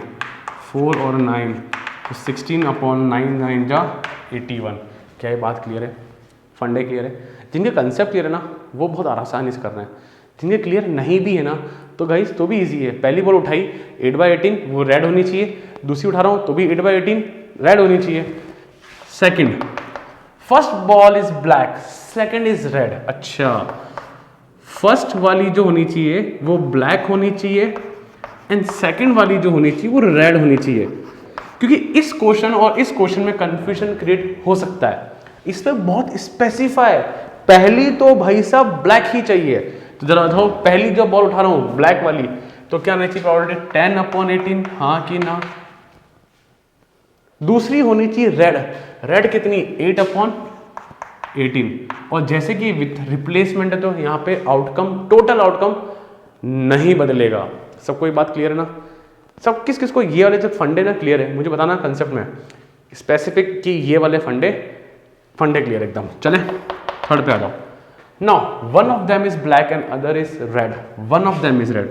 4 और 9 तो 16/9 9 जा 81। क्या ये बात क्लियर है, फंडे क्लियर है। जिनके कंसेप्ट क्लियर है ना वो बहुत आसानी से कर रहे हैं, जिनके क्लियर नहीं भी है ना तो गाइस तो भी इजी है। पहली बॉल उठाई 8/18 वो रेड होनी चाहिए, दूसरी उठा रहा हूँ तो भी 8/18 रेड होनी चाहिए। Second, first ball is black second is red, अच्छा फर्स्ट वाली जो होनी चाहिए वो ब्लैक होनी चाहिए एंड सेकंड वाली जो होनी चाहिए वो रेड होनी चाहिए, क्योंकि इस क्वेश्चन और इस क्वेश्चन में कंफ्यूजन क्रिएट हो सकता है। इसमें बहुत स्पेसिफाई, पहली तो भाई साहब ब्लैक ही चाहिए, तो जरा बताओ पहली जो बॉल उठा रहा हूँ ब्लैक वाली तो क्या नहीं चाहिए प्रोबेबिलिटी 10/18, हाँ कि ना। दूसरी होनी चाहिए रेड, रेड कितनी 8/18, और जैसे कि विथ रिप्लेसमेंट है तो यहाँ पे आउटकम टोटल आउटकम नहीं बदलेगा। सबको ये बात क्लियर है ना, सब किस किस को ये वाले जो फंडे ना क्लियर है मुझे बताना कंसेप्ट में स्पेसिफिक कि ये वाले फंडे क्लियर एकदम। चले थर्ड पे आ जाओ। Now one of them is black and other is red, one of them is red,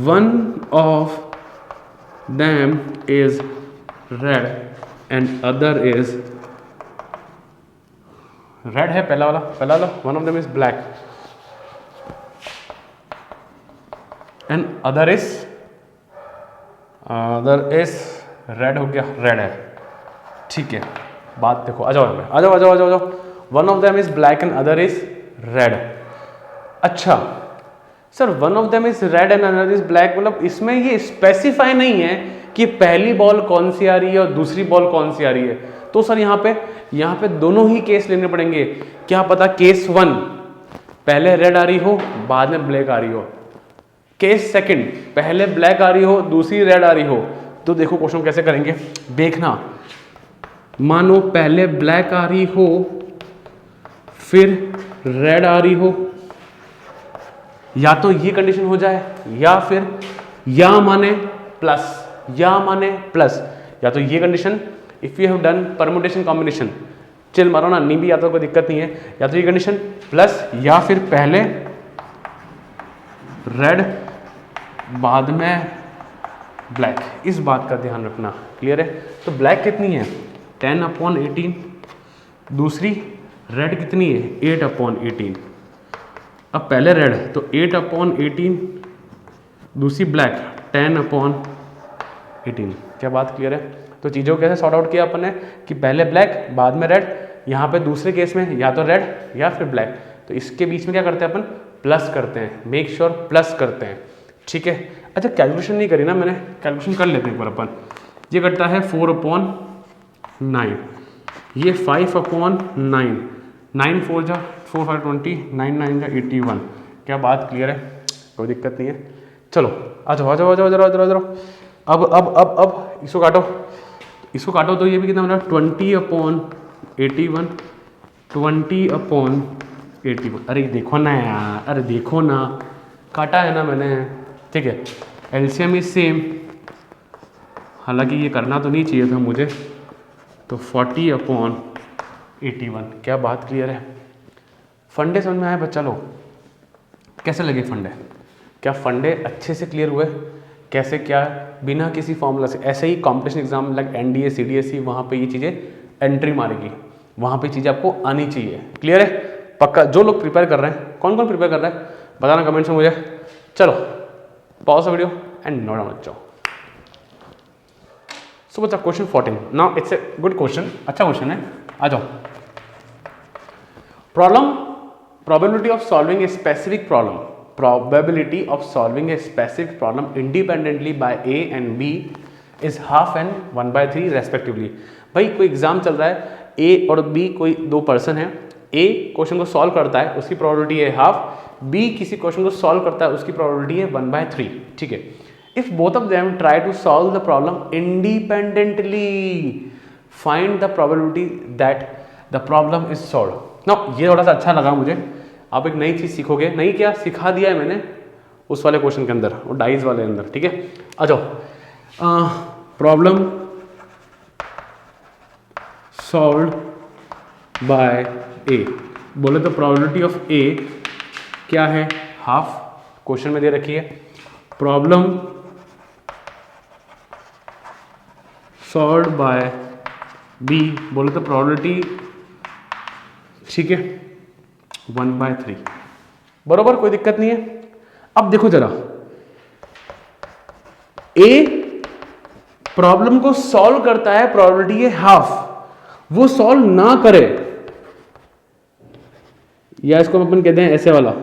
one of them is red and other is red है पहला वाला, one of them is black and other is red हो गया, रेड है, ठीक है। बात देखो, आ जाओ। One of them is black and other is red. अच्छा sir one of them is red and other is black, मतलब इसमें ये स्पेसिफाई नहीं है कि पहली बॉल कौन सी आ रही है और दूसरी बॉल कौन सी आ रही है, तो सर यहाँ पे दोनों ही केस लेने पड़ेंगे। क्या पता केस 1 पहले रेड आ रही हो बाद में ब्लैक आ रही हो, केस सेकंड पहले ब्लैक आ रही हो दूसरी रेड आ रही हो। तो देखो क्वेश्चन कैसे करेंगे देखना, मानो पहले ब्लैक आ रही हो फिर रेड आ रही हो, या तो ये कंडीशन हो जाए या फिर या माने प्लस, या तो ये condition if you have done permutation combination, chill मारो ना, नहीं भी आता कोई दिक्कत नहीं है, या तो ये कंडीशन प्लस या फिर पहले रेड बाद में ब्लैक, इस बात का ध्यान रखना। क्लियर है? तो ब्लैक कितनी है 10/18, दूसरी रेड कितनी है 8/18। अब पहले रेड तो 8/18, दूसरी ब्लैक 10/18। क्या बात क्लियर है? तो चीज़ों को कैसे सॉर्ट आउट किया अपन ने कि पहले ब्लैक बाद में रेड, यहाँ पे दूसरे केस में या तो रेड या फिर ब्लैक, तो इसके बीच में क्या करते हैं अपन प्लस करते हैं, मेक श्योर प्लस करते हैं। ठीक है? अच्छा कैलकुलेशन नहीं करी ना मैंने, कैलकुलेशन कर लेते हैं एक बार अपन। ये करता है 4/9, ये 5/9, 9 4 जा 4 5 20, 9 9 जा 81। क्या बात क्लियर है? कोई दिक्कत नहीं है। चलो आ जाओ आ जाओ आ जाओ जरा जरा जरा। अब इसको काटो तो ये भी कितना बना 20/81, 20/81। अरे देखो ना यार, अरे देखो ना, काटा है ना मैंने। ठीक है, एलसीएम इज सेम, हालांकि ये करना तो नहीं चाहिए था मुझे, तो 40/81। क्या बात क्लियर है? फंडे समझ में आए बच्चा लोग? कैसे लगे फंडे? क्या फंडे अच्छे से क्लियर हुए? कैसे क्या बिना किसी फॉर्मूला से, ऐसे ही competition exam like NDA CDSE, वहाँ पे ये चीज़ें एंट्री मारेगी, वहाँ पे चीज़ें आपको आनी चाहिए। क्लियर है? पक्का? जो लोग प्रिपेयर कर रहे हैं, कौन कौन प्रिपेयर कर रहा है बताना कमेंट्स में मुझे। चलो pause the video and note down बच्चों। सो बच्चा question 14 now it's a good question, अच्छा क्वेश्चन है। आ जाओ। Problem, probability of solving a specific problem, probability of solving a specific problem independently by A and B is half and 1/3 respectively। भाई कोई एग्जाम चल रहा है, A और B कोई दो पर्सन है, A क्वेश्चन को सॉल्व करता है उसकी प्रोबेबिलिटी है हाफ, B किसी क्वेश्चन को सॉल्व करता है उसकी प्रोबेबिलिटी है 1/3। ठीक है, if both of them try to solve the problem independently find the probability that the problem is solve. ना ये थोड़ा सा अच्छा लगा मुझे, आप एक नई चीज़ सीखोगे, नहीं क्या सिखा दिया है मैंने उस वाले क्वेश्चन के अंदर, वो डाइज वाले अंदर। ठीक है, आ जाओ। प्रॉब्लम सॉल्व्ड बाय ए, बोले तो प्रोबेबिलिटी ऑफ ए क्या है हाफ, क्वेश्चन में दे रखी है। प्रॉब्लम सॉल्व्ड बाय बी, बोले तो प्रोबेबिलिटी, ठीक है 1/3, बरोबर, कोई दिक्कत नहीं है। अब देखो जरा, ए प्रॉब्लम को सॉल्व करता है, प्रोबेबिलिटी है हाफ, वो सॉल्व ना करे, या इसको अपन कहते हैं ऐसे वाला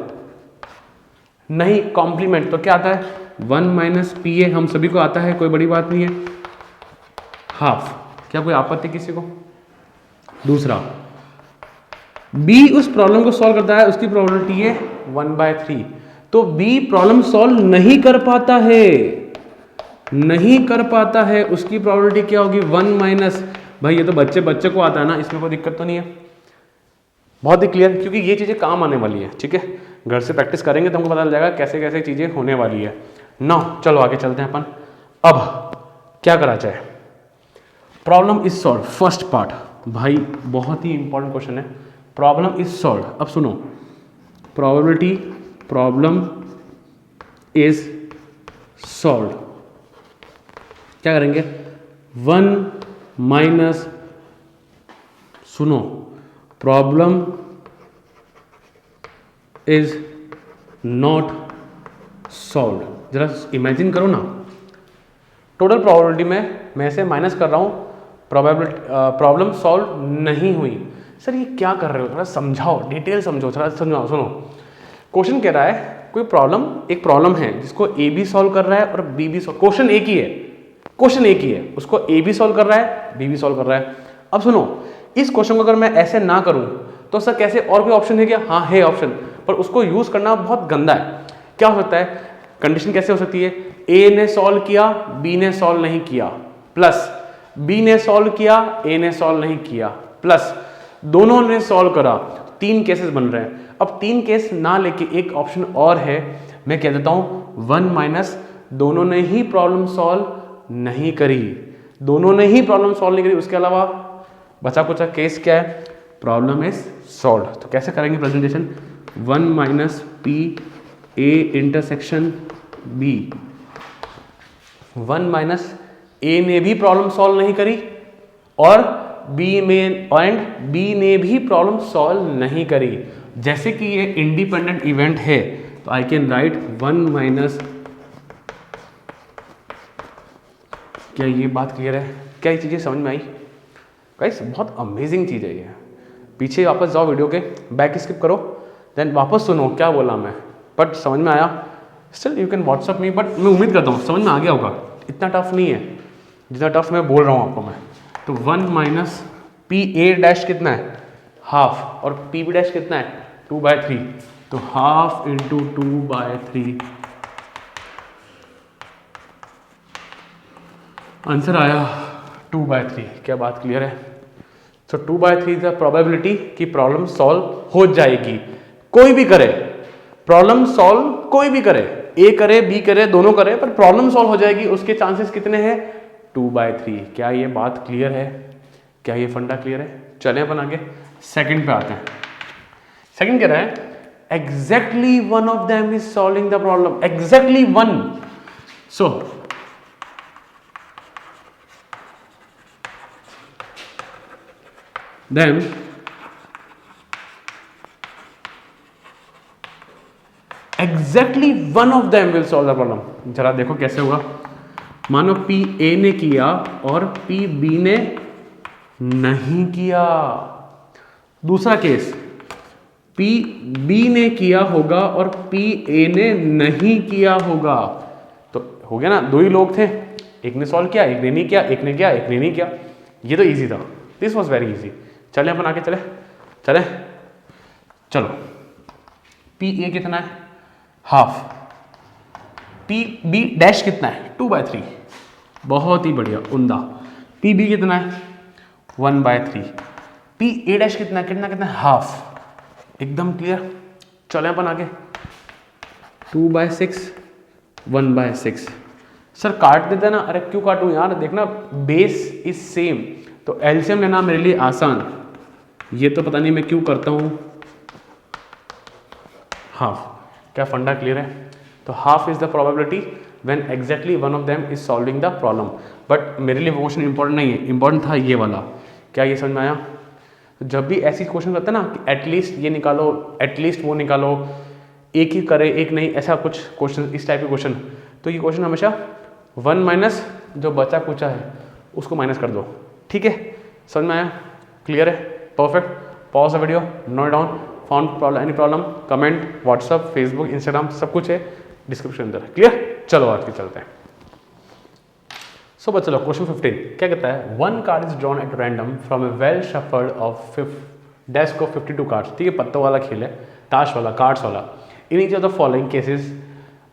नहीं कॉम्प्लीमेंट, तो क्या आता है 1 - PA, हम सभी को आता है, कोई बड़ी बात नहीं है, हाफ। क्या कोई आपत्ति किसी को? दूसरा बी उस प्रॉब्लम को सॉल्व करता है, उसकी प्रोबेबिलिटी है 1/3, तो बी प्रॉब्लम सॉल्व नहीं कर पाता है, उसकी प्रोबेबिलिटी क्या होगी 1 - भाई ये तो बच्चे को आता है ना, इसमें कोई दिक्कत तो नहीं है, बहुत ही क्लियर, क्योंकि ये चीज़ें काम आने वाली है। ठीक है, घर से प्रैक्टिस करेंगे तो हमको पता चल जाएगा कैसे कैसे चीज़ें होने वाली है ना। चलो आगे चलते हैं अपन। अब क्या करा जाए? Problem is solve, first part भाई बहुत ही इंपॉर्टेंट क्वेश्चन है। प्रॉब्लम इज सॉल्व, अब सुनो, प्रोबेबिलिटी प्रॉब्लम इज सॉल्व, क्या करेंगे 1 - सुनो, प्रॉब्लम इज नॉट सॉल्व। जरा इमेजिन करो ना, टोटल प्रोबेबिलिटी में मैं से माइनस कर रहा हूं, प्रॉब्लम सॉल्व नहीं हुई। सर ये क्या कर रहे हो, थोड़ा समझाओ, डिटेल समझो, थोड़ा समझाओ। सुनो, क्वेश्चन कह रहा है कोई प्रॉब्लम, एक प्रॉब्लम है जिसको ए भी सॉल्व कर रहा है और बी भी सॉल्व, क्वेश्चन एक ही है, उसको ए भी सॉल्व कर रहा है, बी भी सॉल्व कर रहा है। अब सुनो, इस क्वेश्चन को अगर मैं ऐसे ना करूं तो सर कैसे, और कोई ऑप्शन है क्या? हाँ है ऑप्शन, पर उसको यूज करना बहुत गंदा है। क्या हो सकता है, कंडीशन कैसे हो सकती है, ए ने सॉल्व किया, बी ने सॉल्व नहीं किया, प्लस बी ने सॉल्व किया, ए ने सॉल्व नहीं किया, प्लस दोनों ने सॉल्व करा, 3 केसेस बन रहे हैं। अब 3 केस ना लेके एक ऑप्शन और है, मैं कह देता हूँ 1 माइनस, दोनों ने ही प्रॉब्लम सॉल्व नहीं करी, दोनों ने ही प्रॉब्लम सॉल्व नहीं करी, उसके अलावा बचा कुछ केस क्या है, प्रॉब्लम इज सॉल्व। तो कैसे करेंगे presentation, 1 minus P A intersection B, 1 minus A ने भी प्रॉब्लम सॉल्व नहीं करी और बी ने भी प्रॉब्लम सॉल्व नहीं करी। जैसे कि ये इंडिपेंडेंट इवेंट है तो आई कैन राइट 1 माइनस, क्या ये बात क्लियर है, क्या ये चीज़ें समझ में आई गाइस? बहुत अमेजिंग चीज़ है ये। पीछे वापस जाओ वीडियो के, बैक स्किप करो, देन वापस सुनो क्या बोला मैं, बट समझ में आया? Still you can WhatsApp me, but मैं उम्मीद करता हूँ समझ में आ गया होगा, इतना टफ नहीं है जितना टफ मैं बोल रहा हूँ आपको मैं। तो 1 माइनस पी ए डैश कितना है, हाफ, और पी बी डैश कितना है 2/3, तो हाफ इंटू 2/3 आंसर आया 2/3। क्या बात क्लियर है? सो 2/3 इज द प्रोबेबिलिटी कि प्रॉब्लम सॉल्व हो जाएगी। कोई भी करे प्रॉब्लम सॉल्व, कोई भी करे, ए करे बी करे दोनों करे, पर प्रॉब्लम सॉल्व हो जाएगी, उसके चांसेस कितने हैं 2/3। क्या ये बात क्लियर है? क्या ये फंडा क्लियर है? चले अपन आगे सेकंड पे आते हैं। सेकंड कह रहा है exactly one of them is solving the problem, exactly one. So then exactly one of them will solve the problem. जरा देखो कैसे होगा, मानो पी ए ने किया और पी बी ने नहीं किया। दूसरा केस, पी बी ने किया होगा और पी ए ने नहीं किया होगा। तो हो गया ना, दो ही लोग थे, एक ने सॉल्व किया, एक ने नहीं किया, एक ने किया, एक ने नहीं किया। ये तो इजी था, दिस वॉज वेरी इजी। चले अपन आगे चले चलो। पी ए कितना है, हाफ, पी बी डैश कितना है 2/3, बहुत ही बढ़िया उमदा। पी बी कितना है 1/3, पी ए डैश कितना है हाफ, एकदम क्लियर। चले अपन आगे 2/6 1/6। सर काट देते ना, अरे क्यों काटूं यार, देखना बेस इज सेम, तो एलसीएम लेना मेरे लिए आसान, ये तो पता नहीं मैं क्यों करता हूं हाफ। क्या फंडा क्लियर है? तो half is the probability when exactly one of them is solving the problem. But मेरे लिए वो क्वेश्चन इंपॉर्टेंट नहीं है, इंपॉर्टेंट था ये वाला। क्या ये समझ में आया? तो जब भी ऐसी क्वेश्चन करते हैं ना कि एटलीस्ट ये निकालो, एटलीस्ट वो निकालो, एक ही करे एक नहीं, ऐसा कुछ क्वेश्चन, इस टाइप के क्वेश्चन, तो ये क्वेश्चन हमेशा 1 माइनस जो बचा कुचा है उसको माइनस कर दो। ठीक है, समझ में आया? क्लियर है? Perfect. Pause the video, note down, found problem, any problem, comment, WhatsApp, Facebook, Instagram, सब कुछ है डिस्क्रिप्शन अंदर। क्लियर? चलो आज के चलते हैं। सो चलो क्वेश्चन 15 क्या कहता है, 1 card is drawn at random from A well shuffled of desk of 52 cards. ठीक है, पत्तों वाला खेल है, ताश वाला, कार्ड्स वाला। In each of the following cases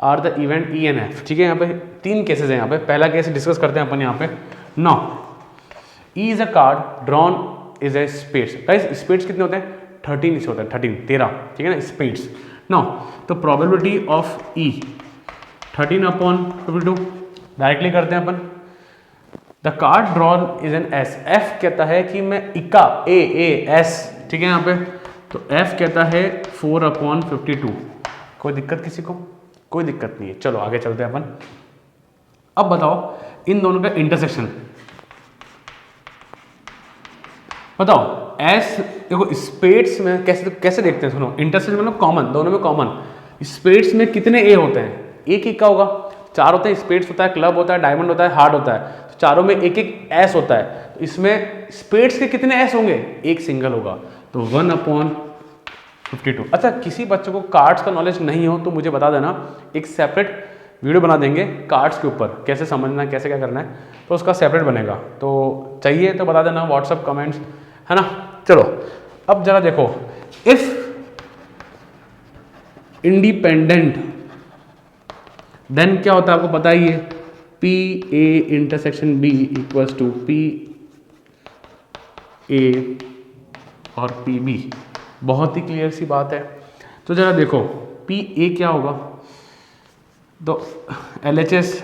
are the event E and F. ठीक है, यहाँ पे 3 केसेस हैं। यहाँ पे पहला केस डिस्कस करते हैं अपन यहाँ पे। Now E is a card drawn is a spades. Guys spades कितने होते हैं 13 होता है, 13। ठीक है ना, स्पेड्स। नाउ तो प्रोबेबिलिटी ऑफ ई 13/52 डायरेक्टली करते हैं अपन। The card drawn is an S. F कहता है कि मैं इक्का ए एस। ठीक है यहाँ पे, तो एफ कहता है 4/52। कोई दिक्कत किसी को? कोई दिक्कत नहीं है। चलो आगे चलते हैं अपन। अब बताओ इन दोनों का इंटरसेक्शन बताओ। एस देखो स्पेड्स में कैसे देखते हैं, सुनो, इंटरसेक्शन मतलब कॉमन, दोनों में कॉमन। स्पेड्स में कितने ए होते हैं? एक ही का होगा, 4 होते हैं। स्पेड्स होता है, क्लब होता है, डायमंड होता है, हार्ट होता है, तो चारों में एक एक एस होता है। तो इसमें स्पेड्स के कितने एस होंगे? एक सिंगल होगा, तो 1/52। अच्छा, किसी बच्चे को कार्ड्स का नॉलेज नहीं हो तो मुझे बता देना, एक सेपरेट वीडियो बना देंगे कार्ड्स के ऊपर, कैसे समझना है, कैसे क्या करना है, तो उसका सेपरेट बनेगा। तो चाहिए तो बता देना, व्हाट्सअप कमेंट्स, है ना। चलो अब जरा देखो, इफ इंडिपेंडेंट देन क्या होता है आपको पता ही है, P A intersection B equals to P A और पी बी। बहुत ही क्लियर सी बात है। तो जरा देखो पी ए क्या होगा, तो LHS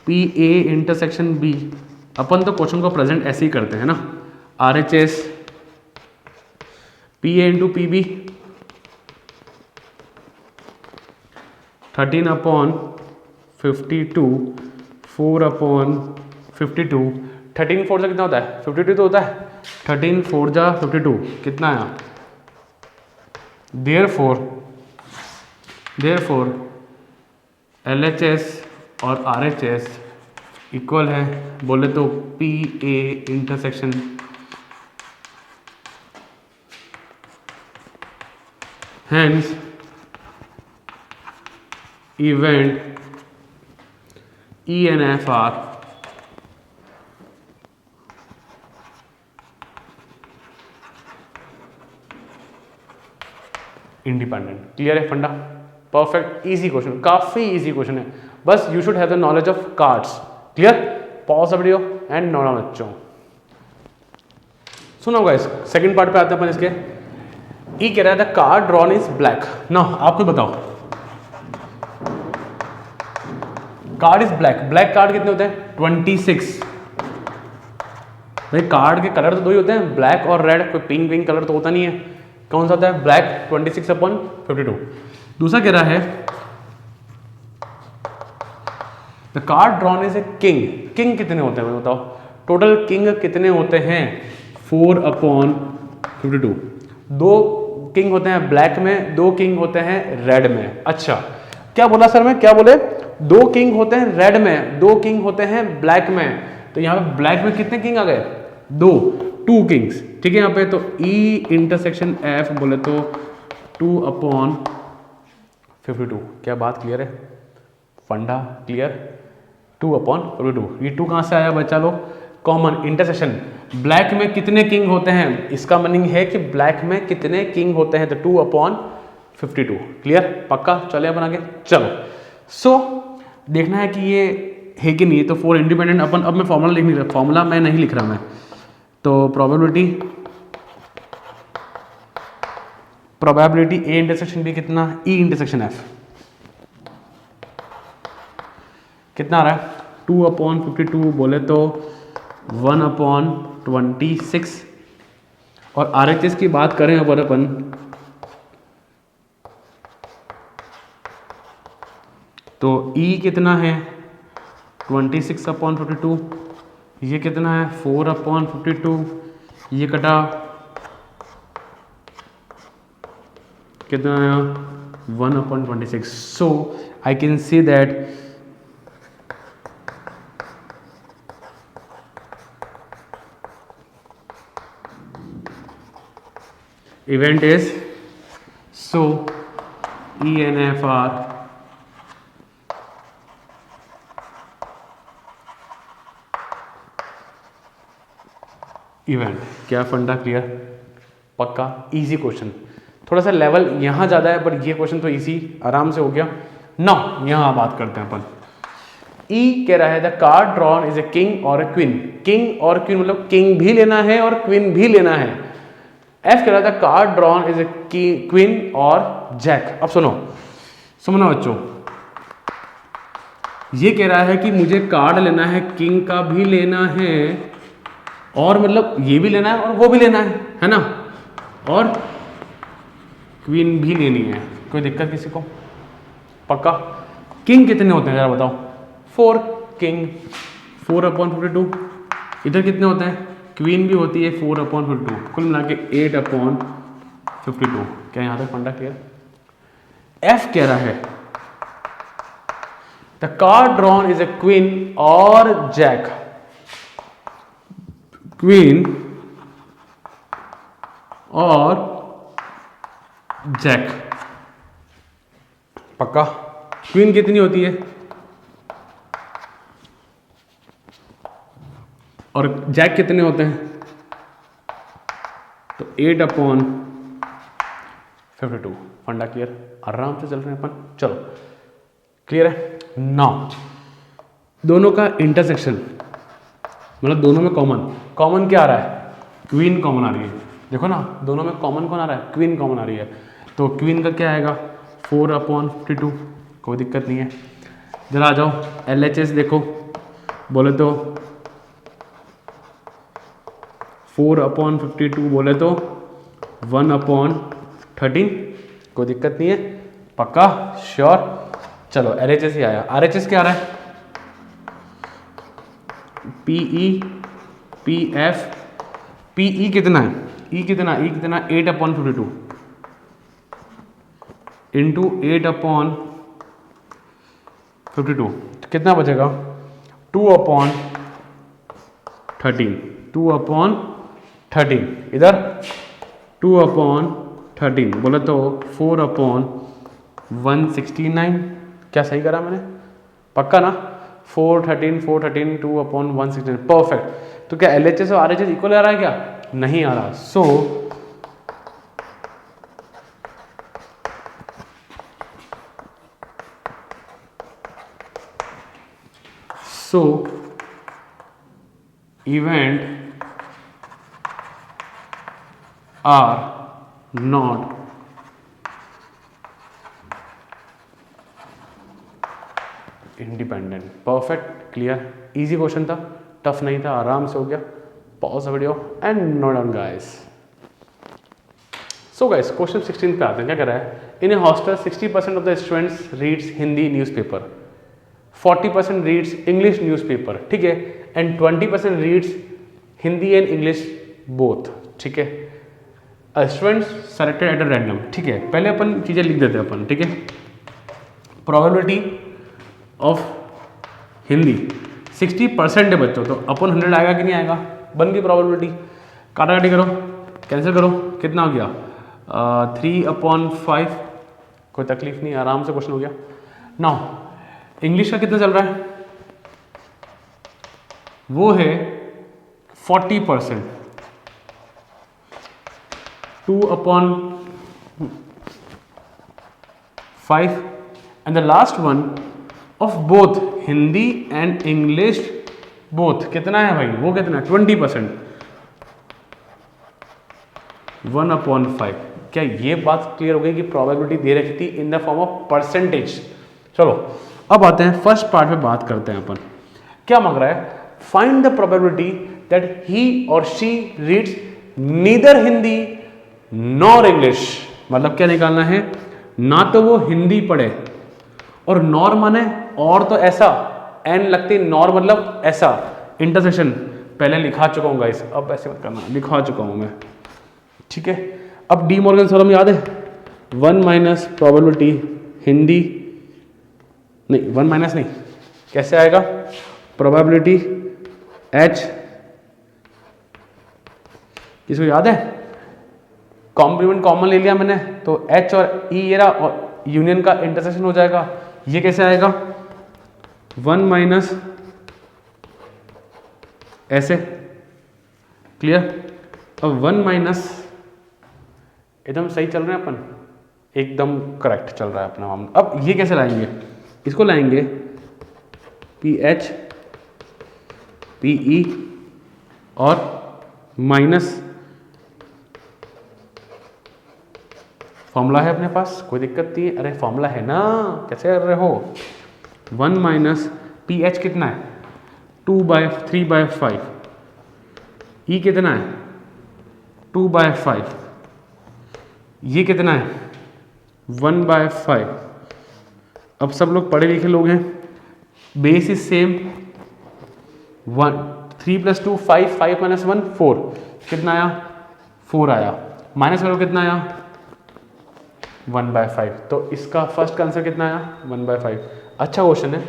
P A intersection B, अपन तो क्वेश्चन को प्रेजेंट ऐसे ही करते हैं ना, RHS P A into P B 13/52 4/52, 13 4 जा कितना होता है 52 तो होता है, 13 4 जा 52 कितना आया, देयरफॉर LHS और RHS इक्वल है, बोले तो P A intersection hence event ENF are independent. Clear है फंडा, परफेक्ट, इजी क्वेश्चन, काफी इजी क्वेश्चन है, बस you should have the knowledge of cards. Clear, pause the video and note down बच्चों। सुनो गाइस, सेकंड पार्ट पे आते हैं अपन इसके। ई कह रहा है the card drawn is black, ना आपको बताओ card is black, black card कितने होते हैं 26। भाई कार्ड के कलर तो दो ही होते हैं, ब्लैक और रेड, कोई पिंक विंक कलर तो होता नहीं है, कौन सा होता है ब्लैक 26/52। दूसरा कह रहा है the card drawn is a king, king कितने होते हैं बताओ, टोटल किंग कितने होते हैं 4/52। दो किंग होते हैं ब्लैक में, दो किंग होते हैं रेड में। अच्छा क्या बोला सर मैं, क्या बोले, दो किंग होते हैं रेड में, दो किंग होते हैं ब्लैक में, तो यहाँ पे ब्लैक में कितने किंग आ गए, दो, 2 किंग्स। ठीक है यहाँ पे, तो E इंटरसेक्शन F बोले तो 2/52। क्या बात क्लियर है, फंडा क्लियर, 2/52। ये 2 कहाँ से आया बच्चा लोग, कॉमन इंटरसेक्शन, ब्लैक में कितने किंग होते हैं, इसका मीनिंग है कि ब्लैक में कितने किंग होते हैं, तो 2/52। क्लियर, पक्का, चले अपन आगे, चलो। सो देखना है कि ये है कि नहीं, तो 4 इंडिपेंडेंट अपन, अब मैं फॉर्मूला लिख नहीं रहा, फॉर्मूला मैं नहीं लिख रहा मैं, तो प्रोबेबिलिटी ए इंटरसेक्शन बी कितना, ई इंटरसेक्शन एफ कितना आ रहा है 2/52 बोले तो 1/26। और RHS की बात करें अब अपन, तो E कितना है 26/52, ये कितना है 4/52, ये कटा कितना आया 1/26। So I can see that event is, so ENF are event. क्या फंडा क्लियर, पक्का, इजी क्वेश्चन, थोड़ा सा लेवल यहाँ ज़्यादा है पर ये क्वेश्चन तो इजी आराम से हो गया ना। यहाँ बात करते हैं अपन, ई कह रहा है the card drawn is a king और ए क्वीन, किंग और क्वीन मतलब किंग भी लेना है और क्वीन भी लेना है। एफ कह रहा था card drawn is a queen और जैक। अब सुनो बच्चों, ये कह रहा है कि मुझे कार्ड लेना है, किंग का भी लेना है और मतलब ये भी लेना है और वो भी लेना है ना, और क्वीन भी लेनी है। कोई दिक्कत किसी को, पक्का। किंग कितने होते हैं जरा बताओ, 4 किंग 4/52। इधर कितने होते हैं, क्वीन भी होती है 4/52, कुल मिला के 8/52। क्या यहाँ तक फंडा क्लियर। एफ कह रहा है the card drawn is a queen और जैक, क्वीन और जैक, पक्का। क्वीन कितनी होती है और जैक कितने होते हैं, तो 8/52। फंडा क्लियर, आराम से चल रहे हैं अपन, चलो क्लियर है। नाउ दोनों का इंटरसेक्शन मतलब दोनों में कॉमन क्या आ रहा है, क्वीन कॉमन आ रही है। देखो ना दोनों में कॉमन कौन आ रहा है, क्वीन कॉमन आ रही है, तो क्वीन का क्या आएगा 4/52, कोई दिक्कत नहीं है। जरा आ जाओ LHS देखो, बोले तो 4/52 बोले तो 1/13, कोई दिक्कत नहीं है, पक्का श्योर। चलो LHS ही आया, RHS क्या आ रहा है, PE PF, PE कितना है, E कितना 8/52 इंटू 8/52, कितना बचेगा 2/13, इधर 2/13 बोले तो 4/169, क्या सही करा मैंने, पक्का ना, 413 2/169, परफेक्ट। तो क्या LHS और RHS इक्वल आ रहा है क्या, नहीं आ रहा, सो event are not independent. Perfect, clear, easy question था, टफ नहीं था, आराम से हो गया। Pause video and note down guys. So guys question 16 पे आते हैं, क्या कर रहा है, इन ए hostel 60% of the students reads Hindi newspaper, 40% reads English newspaper, ठीक है, and 20% reads Hindi and English both, ठीक है। Students selected at a random, ठीक है, पहले अपन चीज़ें लिख देते हैं अपन, ठीक है। प्रोबेबिलिटी ऑफ हिंदी 60% है बच्चों, तो अपन 100 आएगा कि नहीं आएगा, बन गई प्रोबेबिलिटी, काटाकाटी करो, कैंसिल करो, कितना हो गया 3/5, कोई तकलीफ नहीं, आराम से क्वेश्चन हो गया। नाउ इंग्लिश का कितना चल रहा है, वो है 40%, 2/5, and the last one of both Hindi and English both कितना है भाई, वो कितना है 20%, 1/5। क्या ये बात क्लियर हो गई कि प्रोबेबिलिटी दे रखी थी in the form of percentage. चलो अब आते हैं फर्स्ट पार्ट पे, बात करते हैं अपन, क्या मांग रहा है, find the probability that he और she reads neither Hindi nor English. मतलब क्या निकालना है, ना तो वो हिंदी पढ़े, और नॉर माने और तो ऐसा, एन लगती, नॉर मतलब ऐसा, इंटरसेक्शन पहले लिखा चुका हूँ गाइस, अब ऐसे मत करना, लिखा चुका हूँ मैं, ठीक है। अब डी मॉर्गन थ्योरम याद है, 1 माइनस प्रोबेबिलिटी हिंदी, नहीं 1 माइनस नहीं, कैसे आएगा, प्रोबेबिलिटी H, किसको याद है, कॉम्प्लीमेंट कॉमन ले लिया मैंने, तो H और E ये रहा, और यूनियन का इंटरसेक्शन हो जाएगा, ये कैसे आएगा 1 माइनस ऐसे, क्लियर। अब 1 माइनस एकदम सही चल रहे हैं अपन, एकदम करेक्ट चल रहा है अपना मामला। अब ये कैसे लाएंगे, इसको लाएंगे PH PE और माइनस, फॉर्मूला है अपने पास, कोई दिक्कत नहीं है, अरे फॉर्मूला है ना, कैसे कर रहे हो, 1 माइनस PH कितना है 3/5, E कितना है 2/5, ये कितना है 1/5। अब सब लोग पढ़े लिखे लोग हैं, बेस इज सेम, 3 + 2 5, 5 - 1 4, कितना आया 4 आया, माइनस करो कितना आया 1/5, तो इसका फर्स्ट का आंसर कितना आया 1/5। अच्छा क्वेश्चन है,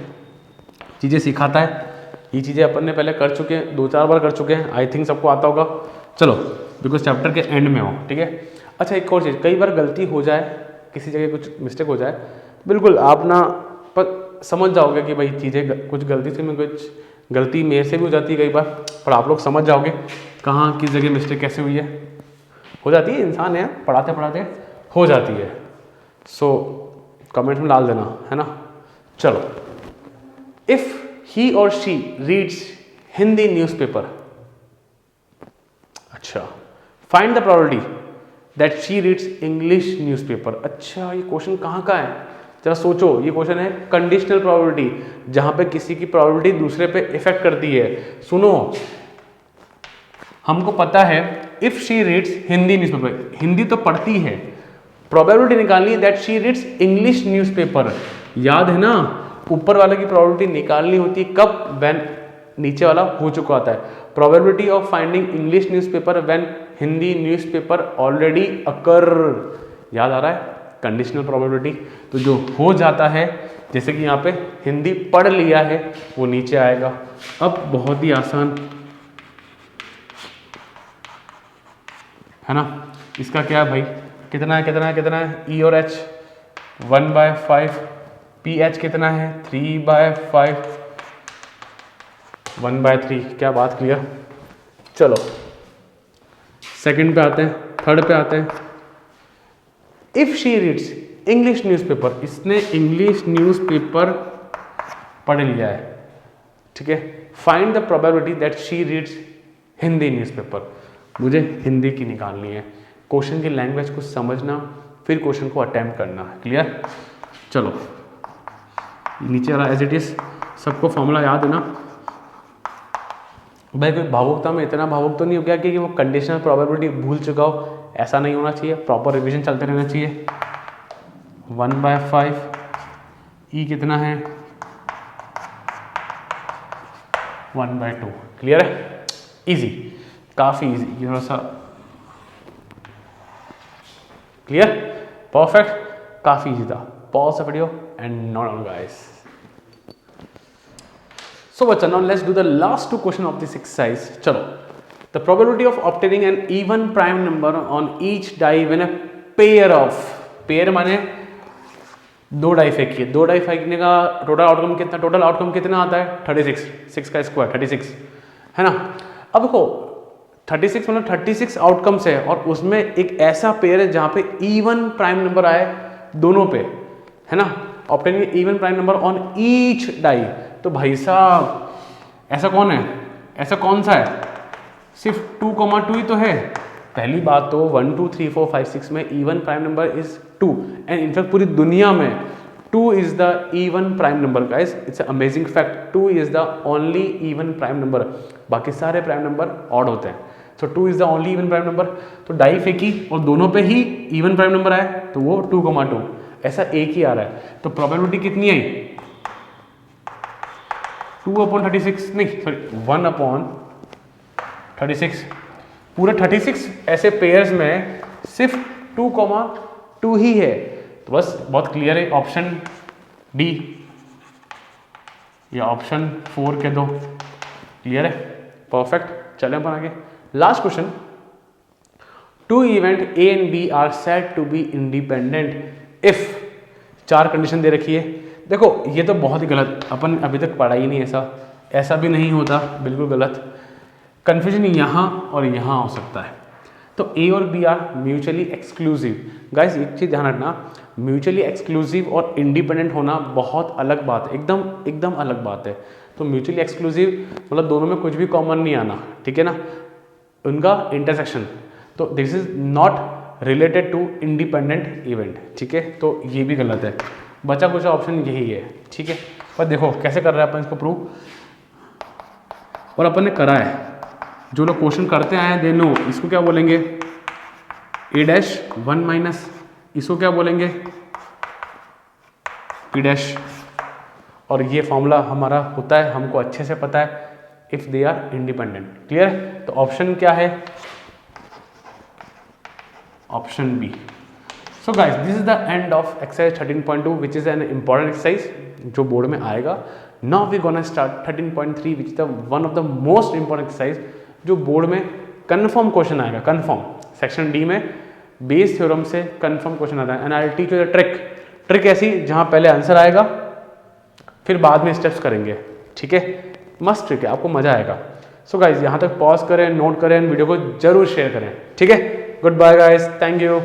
चीज़ें सिखाता है, ये चीज़ें अपन ने पहले कर चुके हैं, 2-4 बार कर चुके हैं, आई थिंक सबको आता होगा। चलो बिकॉज चैप्टर के एंड में हो, ठीक है। अच्छा एक और चीज़, कई बार गलती हो जाए, किसी जगह कुछ मिस्टेक हो जाए, बिल्कुल आप ना पर समझ जाओगे कि भाई चीज़ें कुछ गलती से में, कुछ गलती मेरे से भी हो जाती है कई बार, पर आप लोग समझ जाओगे कहाँ किस जगह मिस्टेक कैसे हुई है, हो जाती है, इंसान है, पढ़ाते पढ़ाते हो जाती है। सो कमेंट में डाल देना, है ना। चलो, इफ ही और शी रीड्स हिंदी न्यूज़पेपर, अच्छा find the probability that she reads English newspaper. अच्छा, ये क्वेश्चन कहाँ का है, जरा सोचो। ये क्वेश्चन है कंडीशनल प्रोबेबिलिटी, जहाँ पे किसी की प्रोबेबिलिटी दूसरे पे इफेक्ट करती है। सुनो, हमको पता है if she reads Hindi newspaper, Hindi तो पढ़ती है, प्रोबेबिलिटी निकालनी है that she reads English newspaper. याद है ना, ऊपर वाले की प्रोबेबिलिटी निकालनी होती है कब, व्हेन नीचे वाला हो चुका होता है। Probability of finding English newspaper when Hindi newspaper already occur. याद आ रहा है, कंडीशनल प्रोबेबिलिटी। तो जो हो जाता है, जैसे कि यहाँ पे हिंदी पढ़ लिया है, वो नीचे आएगा। अब बहुत ही आसान है ना, इसका क्या है भाई, कितना है कितना है कितना है, ई और एच 1/5, पी एच कितना है 3/5, 1/3। क्या बात क्लियर। चलो सेकंड पे आते हैं, थर्ड पे आते हैं। If she reads English newspaper, इसने इंग्लिश न्यूज़पेपर पढ़ लिया है, ठीक है। Find the probability that she reads Hindi newspaper. मुझे हिंदी की निकालनी है। क्वेश्चन की लैंग्वेज को समझना, फिर क्वेश्चन को अटेम्प्ट करना। क्लियर। चलो नीचे वाला एज इट इज, सबको फॉर्मूला याद है ना भाई। कोई भावुकता में इतना भावुक तो नहीं हो गया कि वो कंडीशनल प्रोबेबिलिटी भूल चुका हो, ऐसा नहीं होना चाहिए। प्रॉपर रिवीजन चलते रहना चाहिए। 1/5, ई कितना है 1/2। क्लियर है, इजी, काफी इजी, ये थोड़ा सा क्लियर, परफेक्ट, काफी इजी था। Pause the video and note down guys. So bachcha, now let's do the last two question of this exercise. चलो, the probability of obtaining an even prime number on each die when a pair of, pair माने दो डाई फेंकिए, दो डाई फेंकने का टोटल आउटकम कितना, टोटल आउटकम कितना आता है 36, 6 का स्क्वायर 36 है ना। अब देखो 36 मतलब 36 आउटकम्स है, और उसमें एक ऐसा पेयर है जहाँ पे इवन प्राइम नंबर आए दोनों पे, है ना। Obtaining even prime number on each die. तो भाई साहब ऐसा कौन है, ऐसा कौन सा है, सिर्फ 2,2 ही तो है। पहली बात तो 1 2 3 4 5 6 में even prime number is 2, and in fact पूरी दुनिया में 2 is the even prime number guys. It's amazing fact, 2 is the only even prime number. बाकी सारे प्राइम नंबर ऑड होते हैं, सो 2 is the only even prime number. तो डाई फेंकी और दोनों पे ही इवन प्राइम नंबर आए, तो वो 2,2 ऐसा एक ही आ रहा है। तो प्रोबेबिलिटी कितनी आई 2/36, नहीं सॉरी 1/36। पूरे 36 ऐसे पेयर्स में सिर्फ 2,2 ही है। तो बस बहुत क्लियर है, ऑप्शन डी या ऑप्शन 4 के दो क्लियर है, परफेक्ट। चलें अपन आगे। Last question, two event A and B are said to be independent if, 4 condition दे रखी है। देखो ये तो बहुत ही गलत, अपन अभी तक पढ़ा ही नहीं ऐसा भी नहीं होता, बिल्कुल गलत। कन्फ्यूजन यहाँ और यहाँ हो सकता है। तो ए और B are mutually exclusive. Guys एक चीज़ ध्यान रखना, म्यूचुअली एक्सक्लूसिव और इंडिपेंडेंट होना बहुत अलग बात है, एकदम अलग बात है। तो म्यूचुअली एक्सक्लूसिव मतलब दोनों में कुछ भी कॉमन नहीं आना, ठीक है ना, उनका इंटरसेक्शन। तो this is not related to independent event, ठीक है। तो ये भी गलत है, बचा कुछ ऑप्शन यही है, ठीक है। पर देखो कैसे कर रहे हैं अपन इसको प्रूव, और अपन ने करा है। जो लोग क्वेश्चन करते आए हैं दे नो, इसको क्या बोलेंगे A-1 - इसको क्या बोलेंगे P-। और ये फॉर्मूला हमारा होता है, हमको अच्छे से पता है, if they are independent. Clear. तो ऑप्शन क्या है, option B. So guys this is the end of exercise 13.2 which is an important exercise जो बोर्ड में आएगा। Now we gonna start 13.3 which is the one of the most important exercise जो बोर्ड में कंफर्म क्वेश्चन आएगा। कंफर्म सेक्शन डी में बेस थ्योरम से कंफर्म क्वेश्चन आता है। And I will teach you the trick ऐसी जहां पहले आंसर आएगा फिर बाद में स्टेप्स करेंगे, ठीक है। मस्त ट्रिक है, आपको मजा आएगा। सो गाइज यहाँ तक पॉज करें, नोट करें, वीडियो को जरूर शेयर करें, ठीक है। Goodbye guys, thank you.